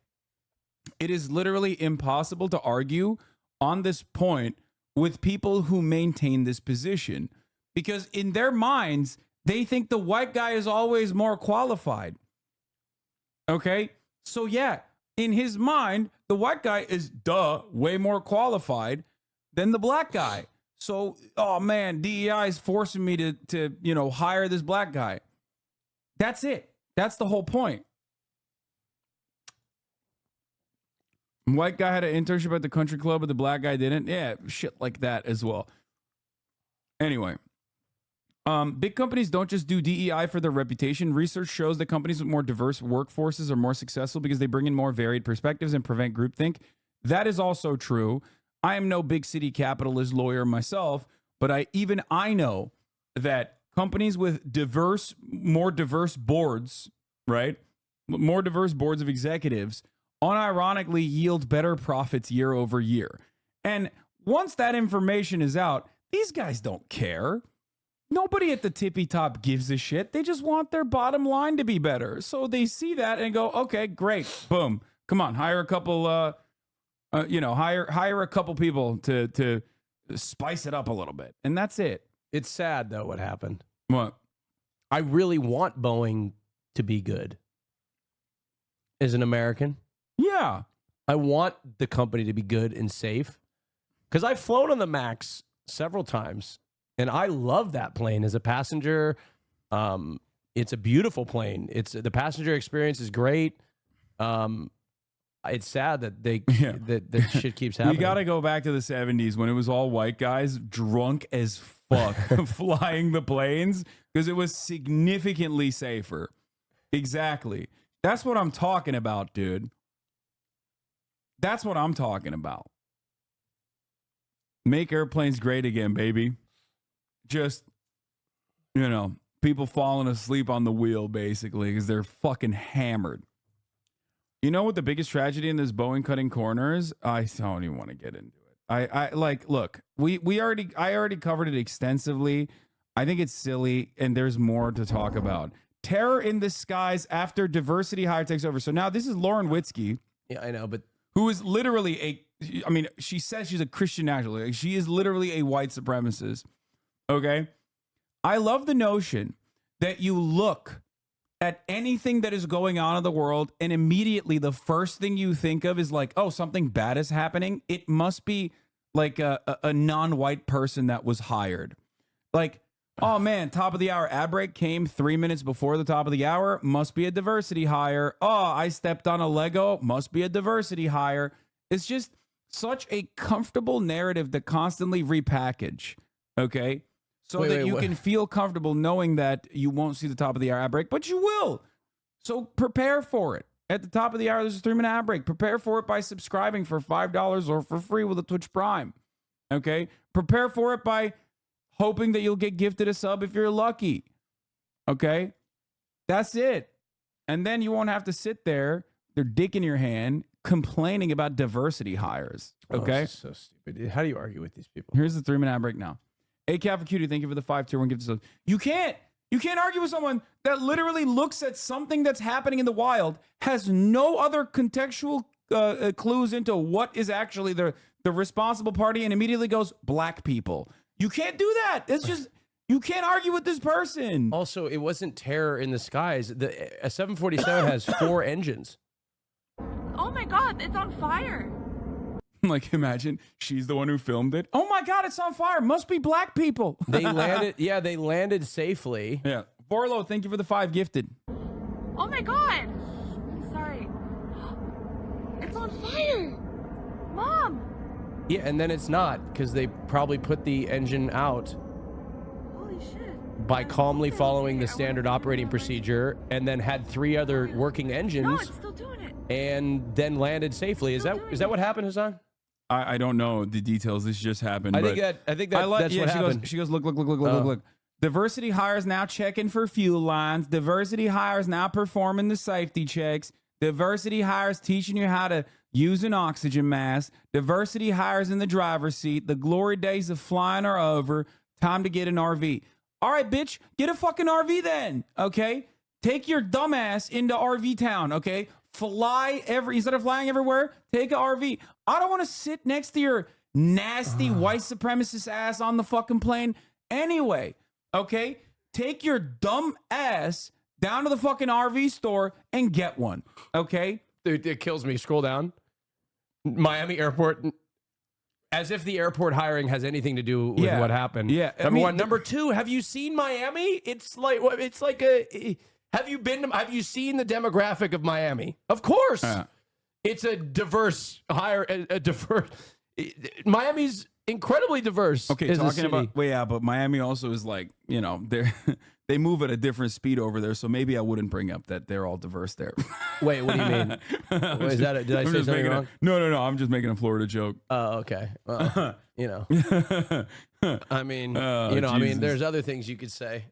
it is literally impossible to argue on this point with people who maintain this position, because in their minds, they think the white guy is always more qualified. Okay? So yeah, in his mind, the white guy is way more qualified than the black guy. So, oh man, DEI is forcing me to hire this black guy. That's it. That's the whole point. White guy had an internship at the country club, but the black guy didn't. Yeah, shit like that as well. Anyway, big companies don't just do DEI for their reputation. Research shows that companies with more diverse workforces are more successful because they bring in more varied perspectives and prevent groupthink. That is also true. I am no big city capitalist lawyer myself, but I know that companies with more diverse boards, right? More diverse boards of executives unironically yield better profits year over year. And once that information is out, these guys don't care. Nobody at the tippy top gives a shit. They just want their bottom line to be better. So they see that and go, okay, great. Boom. Come on, hire a couple, hire a couple people to spice it up a little bit. And that's it. It's sad, though, what happened. What? I really want Boeing to be good as an American. Yeah. I want the company to be good and safe, because I've flown on the MAX several times, and I love that plane as a passenger. It's a beautiful plane. The passenger experience is great. it's sad that that shit keeps happening. We got to go back to the 70s when it was all white guys drunk as fuck flying the planes because it was significantly safer. Exactly. That's what I'm talking about, dude. That's what I'm talking about. Make airplanes great again, baby. Just, people falling asleep on the wheel, basically, because they're fucking hammered. You know what the biggest tragedy in this Boeing cutting corners? I don't even want to get into it. I look, I already covered it extensively. I think it's silly, and there's more to talk about. Terror in the skies after diversity hire takes over. So now this is Lauren Witzke. Yeah, I know, but who is literally she says she's a Christian nationalist. She is literally a white supremacist. Okay? I love the notion that you look at anything that is going on in the world and immediately the first thing you think of is like, oh, something bad is happening. It must be like a non-white person that was hired. Like, oh man, top of the hour ad break came 3 minutes before the top of the hour. Must be a diversity hire. Oh, I stepped on a Lego. Must be a diversity hire. It's just such a comfortable narrative to constantly repackage. Okay? So that you can feel comfortable knowing that you won't see the top of the hour ad break, but you will. So prepare for it. At the top of the hour, there's a 3-minute ad break. Prepare for it by subscribing for $5 or for free with a Twitch Prime. Okay? Prepare for it by hoping that you'll get gifted a sub if you're lucky. Okay? That's it. And then you won't have to sit there, their dick in your hand, complaining about diversity hires. Okay? Oh, this is so stupid. How do you argue with these people? Here's the 3-minute ad break now. ACAP for Cutie, thank you for the 5 tier 1 gift sub. You can't argue with someone that literally looks at something that's happening in the wild, has no other contextual clues into what is actually the responsible party, and immediately goes, black people. You can't do that. It's just, you can't argue with this person. Also, it wasn't terror in the skies. A 747 has 4 engines. Oh my God, it's on fire. Like, imagine she's the one who filmed it. Oh my God, it's on fire. Must be black people. They landed. Yeah, they landed safely. Yeah. Borlo, thank you for the 5 gifted. Oh my God. Sorry. It's on fire. Mom. Yeah, and then it's not because they probably put the engine out. Holy shit. By calmly following the standard operating procedure, and then had 3 other working engines. No, it's still doing it. And then landed safely. Is that what happened, Hasan? I don't know the details. This just happened. I think that's what happened. She goes, look. Diversity hires now checking for fuel lines. Diversity hires now performing the safety checks. Diversity hires teaching you how to use an oxygen mask. Diversity hires in the driver's seat. The glory days of flying are over. Time to get an RV. All right, bitch, get a fucking RV then, okay? Take your dumbass into RV town, okay? Instead of flying everywhere, take an RV. I don't want to sit next to your nasty white supremacist ass on the fucking plane anyway, okay? Take your dumb ass down to the fucking RV store and get one, okay? Dude, it kills me. Scroll down. Miami Airport. As if the airport hiring has anything to do with what happened. Yeah. Number one. Number two, have you seen Miami? It's like a... Have you seen the demographic of Miami? Of course. It's a diverse Miami's incredibly diverse. Okay, talking about but Miami also is like, they move at a different speed over there, so maybe I wouldn't bring up that they're all diverse there. Wait, what do you mean? Did I say something wrong? No, I'm just making a Florida joke. Oh, okay. Well, I mean, there's other things you could say.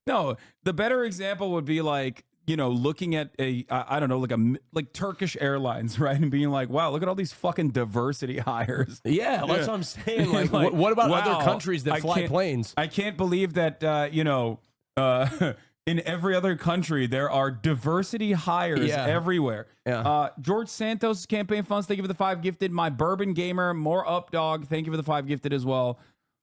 No, the better example would be like, looking at like Turkish Airlines, right? And being like, wow, look at all these fucking diversity hires. Yeah, that's what I'm saying. Like, what about other countries that fly planes? I can't believe that, in every other country, there are diversity hires everywhere. Yeah. George Santos campaign funds, thank you for the 5 gifted. My Bourbon Gamer, more up dog, thank you for the 5 gifted as well.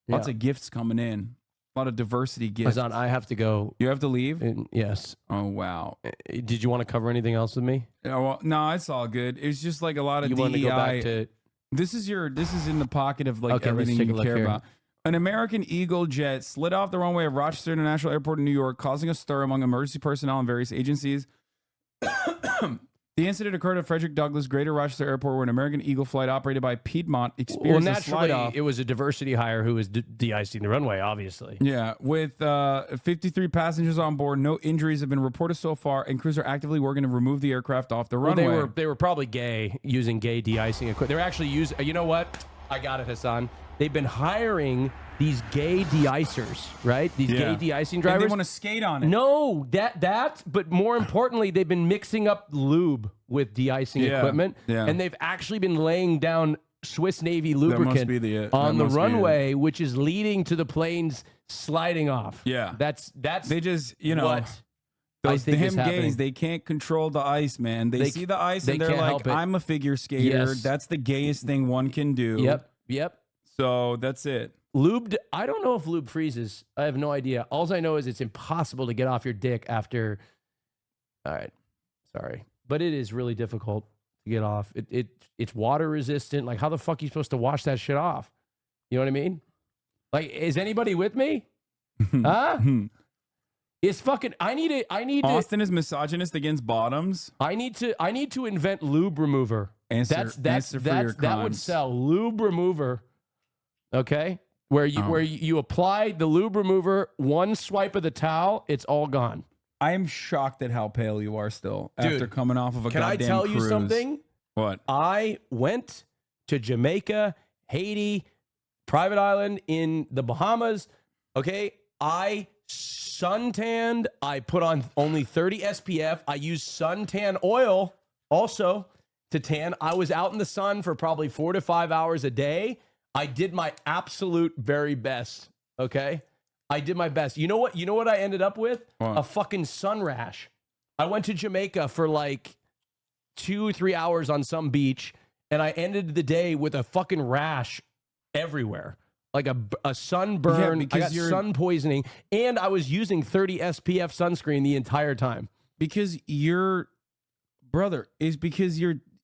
Lots of gifts coming in. A lot of diversity gifts. Hasan, I have to go. You have to leave? Yes. Oh, wow. Did you want to cover anything else with me? Well, no, it's all good. It's just like a lot of DEI. Want to go back to... This is in the pocket of like everything you care about. An American Eagle jet slid off the runway of Rochester International Airport in New York, causing a stir among emergency personnel and various agencies. The incident occurred at Frederick Douglass, Greater Rochester Airport, where an American Eagle flight operated by Piedmont experienced a slide off. It was a diversity hire who was de-icing the runway, obviously. Yeah, with 53 passengers on board, no injuries have been reported so far, and crews are actively working to remove the aircraft off the runway. They were probably gay, using gay de-icing equipment. They were actually using, you know what? I got it, Hasan. They've been hiring these gay de-icers, right? These gay de-icing drivers. And they want to skate on it. No, but more importantly, they've been mixing up lube with de-icing equipment. Yeah. And they've actually been laying down Swiss Navy lubricant on the runway, which is leading to the planes sliding off. Yeah. That's they just, you know, those damn gays, they can't control the ice, man. They see the ice and they're like, I'm a figure skater. Yes. That's the gayest thing one can do. Yep. So that's it. Lube, I don't know if lube freezes. I have no idea. All I know is it's impossible to get off your dick after. All right. Sorry. But it is really difficult to get off. It's water resistant. Like, how the fuck are you supposed to wash that shit off? You know what I mean? Like, is anybody with me? Huh? It's fucking, Austin is misogynist against bottoms. I need to invent lube remover. Answer for your crimes. That would sell. Lube remover. Okay? Where you apply the lube remover, one swipe of the towel, it's all gone. I am shocked at how pale you are still after coming off of a goddamn cruise. Can I tell you something? What? I went to Jamaica, Haiti, private island in the Bahamas. Okay? I suntanned. I put on only 30 SPF. I used suntan oil also to tan. I was out in the sun for probably 4 to 5 hours a day. I did my absolute very best, okay? I did my best. You know what I ended up with? What? A fucking sun rash. I went to Jamaica for like 2 or 3 hours on some beach, and I ended the day with a fucking rash everywhere. Like a sunburn, I got sun poisoning, and I was using 30 SPF sunscreen the entire time. Because you've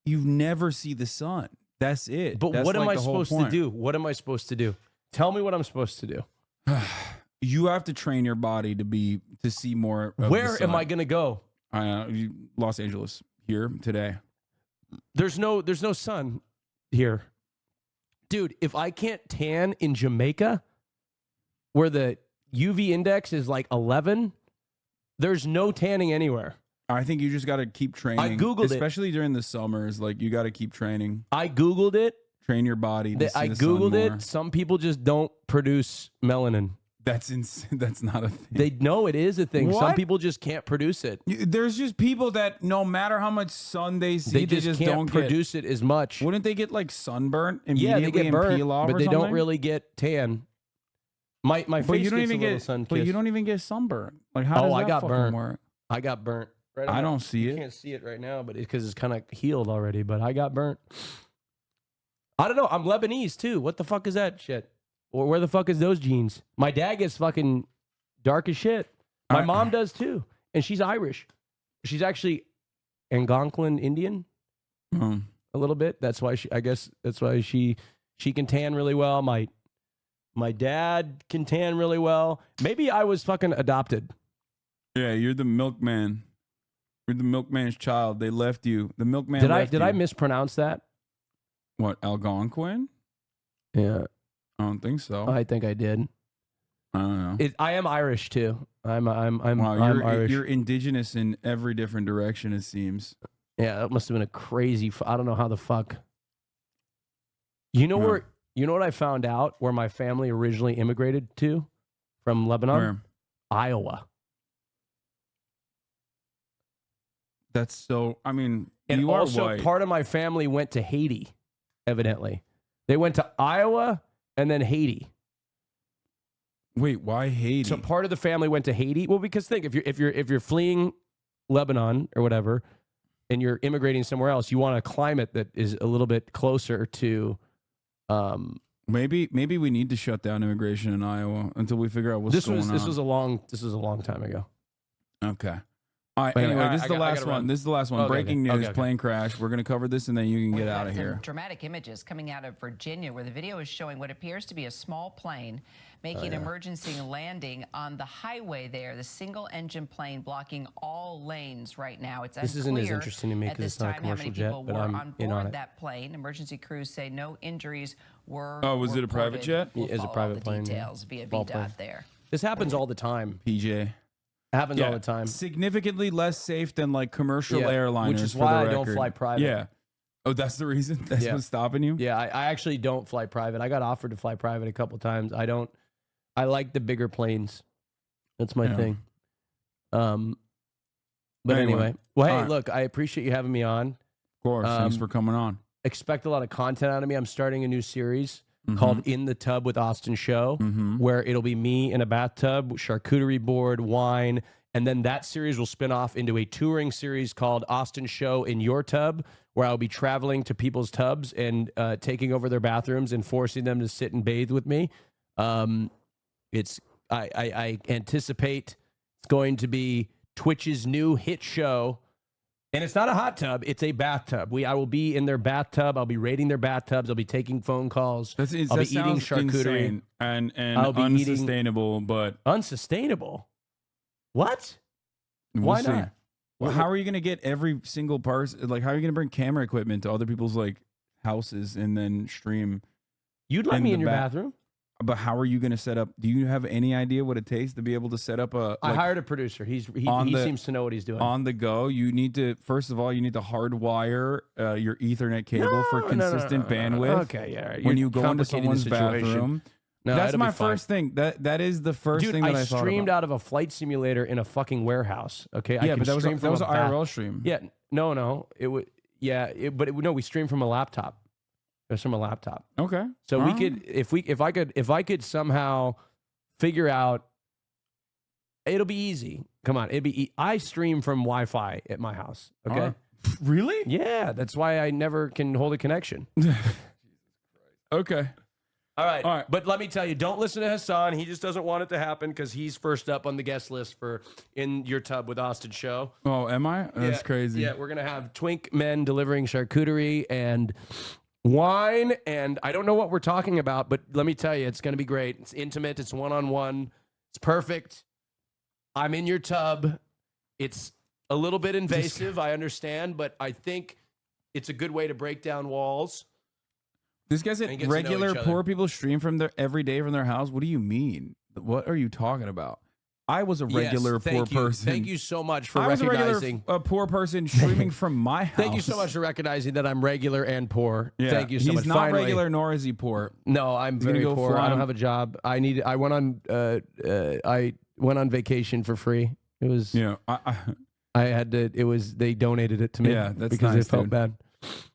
never see the sun. That's it. But That's what am like I supposed to do? What am I supposed to do? Tell me what I'm supposed to do. You have to train your body to see more. Where am I going to go? Los Angeles here today. There's no sun here. Dude, if I can't tan in Jamaica, where the UV index is like 11, there's no tanning anywhere. I think you just got to keep training. I Googled it. Especially during the summers. Like, you got to keep training. I Googled it. Train your body to see I the sun Googled more. it. Some people just don't produce melanin. That's not a thing. They know it is a thing. What? Some people just can't produce it. There's just people that no matter how much sun they see, they just can't don't produce it as much. Wouldn't they get like sunburnt immediately? Yeah, they get burnt, and peel off but or they something? don't really get tan. My face you don't gets even a little get sun But kissed. you don't even get sunburnt. Like, how does that I got fucking burnt. work? I got burnt. Right I don't see you it. can't see it right now, but because it's kind of healed already. But I got burnt. I don't know. I'm Lebanese too. What the fuck is that shit? Or where the fuck is those genes? My dad gets fucking dark as shit. My mom does too, and she's Irish. She's actually Algonquin Indian, a little bit. That's why she can tan really well. My dad can tan really well. Maybe I was fucking adopted. Yeah, you're the milkman. You're the milkman's child. They left you. The milkman left Did you. I mispronounce that? What, Algonquin? Yeah. I don't think so. I think I did. I don't know. I am Irish too. I'm Wow, Irish. you're indigenous in every different direction, it seems. Yeah, that must have been a crazy. I don't know how the fuck. You know where? You know what I found out? Where my family originally immigrated to from Lebanon? Where? Iowa. That's so. I mean, And you also, are white. part of my family went to Haiti. Evidently, they went to Iowa and then Haiti. Wait, why Haiti? So part of the family went to Haiti. Well, because think if you're fleeing Lebanon or whatever, and you're immigrating somewhere else, you want a climate that is a little bit closer to. Maybe we need to shut down immigration in Iowa until we figure out what's going on. This was a long time ago. Okay. All right, anyway, this is the last one. This is the last one. Breaking news, plane crash. We're going to cover this, and then you can get out of here. Dramatic images coming out of Virginia, where the video is showing what appears to be a small plane making an emergency landing on the highway there. The single-engine plane blocking all lanes right now. It's this isn't as interesting to me because it's not a commercial jet, but I'm on board that plane. Emergency crews say no injuries were. Oh, was it a private jet? It's a private plane. Details via VDOT there. This happens all the time. PJ. It happens all the time. Significantly less safe than like commercial airliners. Which is why I don't fly private. Yeah. Oh, that's the reason? That's what's stopping you? Yeah, I actually don't fly private. I got offered to fly private a couple times. I like the bigger planes. That's my thing. But anyway. Well, hey, look, I appreciate you having me on. Of course. Thanks for coming on. Expect a lot of content out of me. I'm starting a new series called In the Tub with Austin Show, where it'll be me in a bathtub, charcuterie board, wine, and then that series will spin off into a touring series called Austin Show in Your Tub, where I'll be traveling to people's tubs and taking over their bathrooms and forcing them to sit and bathe with me. I anticipate it's going to be Twitch's new hit show. And it's not a hot tub; it's a bathtub. I will be in their bathtub. I'll be raiding their bathtubs. I'll be taking phone calls. I'll be eating charcuterie and unsustainable. But unsustainable. What? Why not? Well, how are you going to get every single person? Like, how are you going to bring camera equipment to other people's like houses and then stream? You'd let me in your bathroom. But how are you going to set up? Do you have any idea what it takes to be able to set up a? I hired a producer. He seems to know what he's doing. On the go, you need to first of all hardwire your Ethernet cable for consistent bandwidth. Okay, yeah. When you go into someone's bathroom. No, that's my first thing. That is the first thing that I thought streamed out of a flight simulator in a fucking warehouse. Okay, yeah, but that was an IRL stream. Yeah, no, it would. Yeah, we streamed from a laptop. It was from a laptop. Okay, so we could, if I could somehow figure out, it'll be easy. Come on, I stream from Wi-Fi at my house. Okay, really? Yeah, that's why I never can hold a connection. Okay. All right. But let me tell you, don't listen to Hasan. He just doesn't want it to happen because he's first up on the guest list for In Your Tub with Austin Show. Oh, am I? That's crazy. Yeah, we're going to have twink men delivering charcuterie and wine. And I don't know what we're talking about, but let me tell you, it's going to be great. It's intimate. It's one-on-one. It's perfect. I'm in your tub. It's a little bit invasive, I understand, but I think it's a good way to break down walls. This guy's at regular poor people stream from their every day from their house. What do you mean? What are you talking about? I was a regular poor person. Thank you so much for recognizing a poor person streaming from my house. Thank you so much for recognizing that I'm regular and poor. Yeah. Thank you so much. He's not regular, nor is he poor. No, I'm very poor. I don't have a job. I went on vacation for free. It was I had to. It was they donated it to me. Yeah, that's because nice, they felt dude. bad.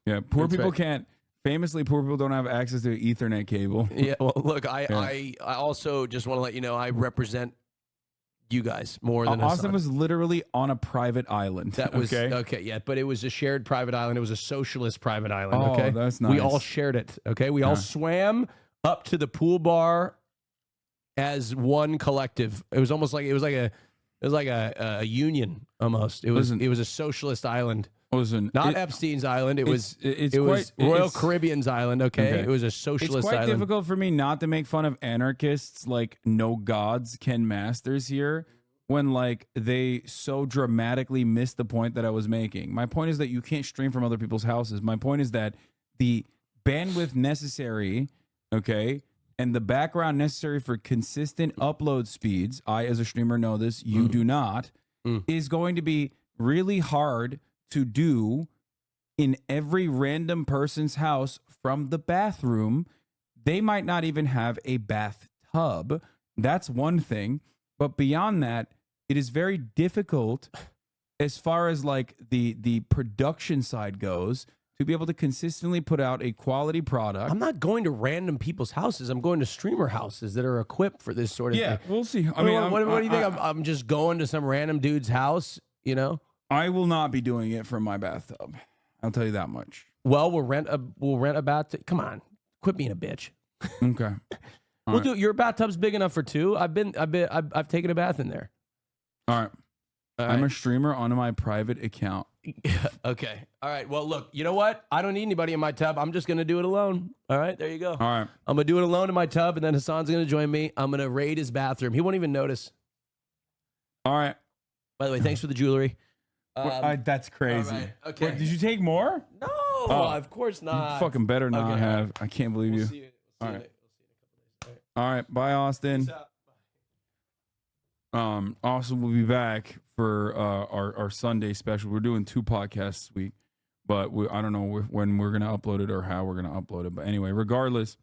Yeah, poor people can't. Famously, poor people don't have access to an Ethernet cable. Yeah, well, look, I also just want to let you know I represent you guys more than Austin was literally on a private island. That was okay, yeah, but it was a shared private island. It was a socialist private island. Oh, okay, that's nice. We all shared it. Okay, we all swam up to the pool bar as one collective. It was almost like a union almost. It was a socialist island. Not Epstein's island. It was Royal Caribbean's island. Okay? It was a socialist island. It's quite difficult for me not to make fun of anarchists like no gods, Ken Masters here, when like they so dramatically missed the point that I was making. My point is that you can't stream from other people's houses. My point is that the bandwidth necessary, and the background necessary for consistent upload speeds, I as a streamer know this, you do not, is going to be really hard to do in every random person's house from the bathroom. They might not even have a bathtub. That's one thing. But beyond that, it is very difficult as far as like the production side goes to be able to consistently put out a quality product. I'm not going to random people's houses. I'm going to streamer houses that are equipped for this sort of thing. Yeah, we'll see. I mean, what do you think? I'm just going to some random dude's house, you know? I will not be doing it from my bathtub. I'll tell you that much. Well, we'll rent a bathtub. Come on, quit being a bitch. Okay, do. Your bathtub's big enough for two. I've taken a bath in there. All right. I'm a streamer on my private account. Okay. All right. Well, look, you know what? I don't need anybody in my tub. I'm just going to do it alone. All right. There you go. All right. I'm going to do it alone in my tub, and then Hasan's going to join me. I'm going to raid his bathroom. He won't even notice. All right. By the way, thanks for the jewelry. That's crazy. All right. Okay. Wait, did you take more? No, of course You not. fucking better not have. I can't believe you. We'll see you All in right. a couple days. All right. Bye, Austin. Austin will be back for our Sunday special. We're doing 2 podcasts this week, but I don't know when we're going to upload it or how we're going to upload it. But anyway, regardless,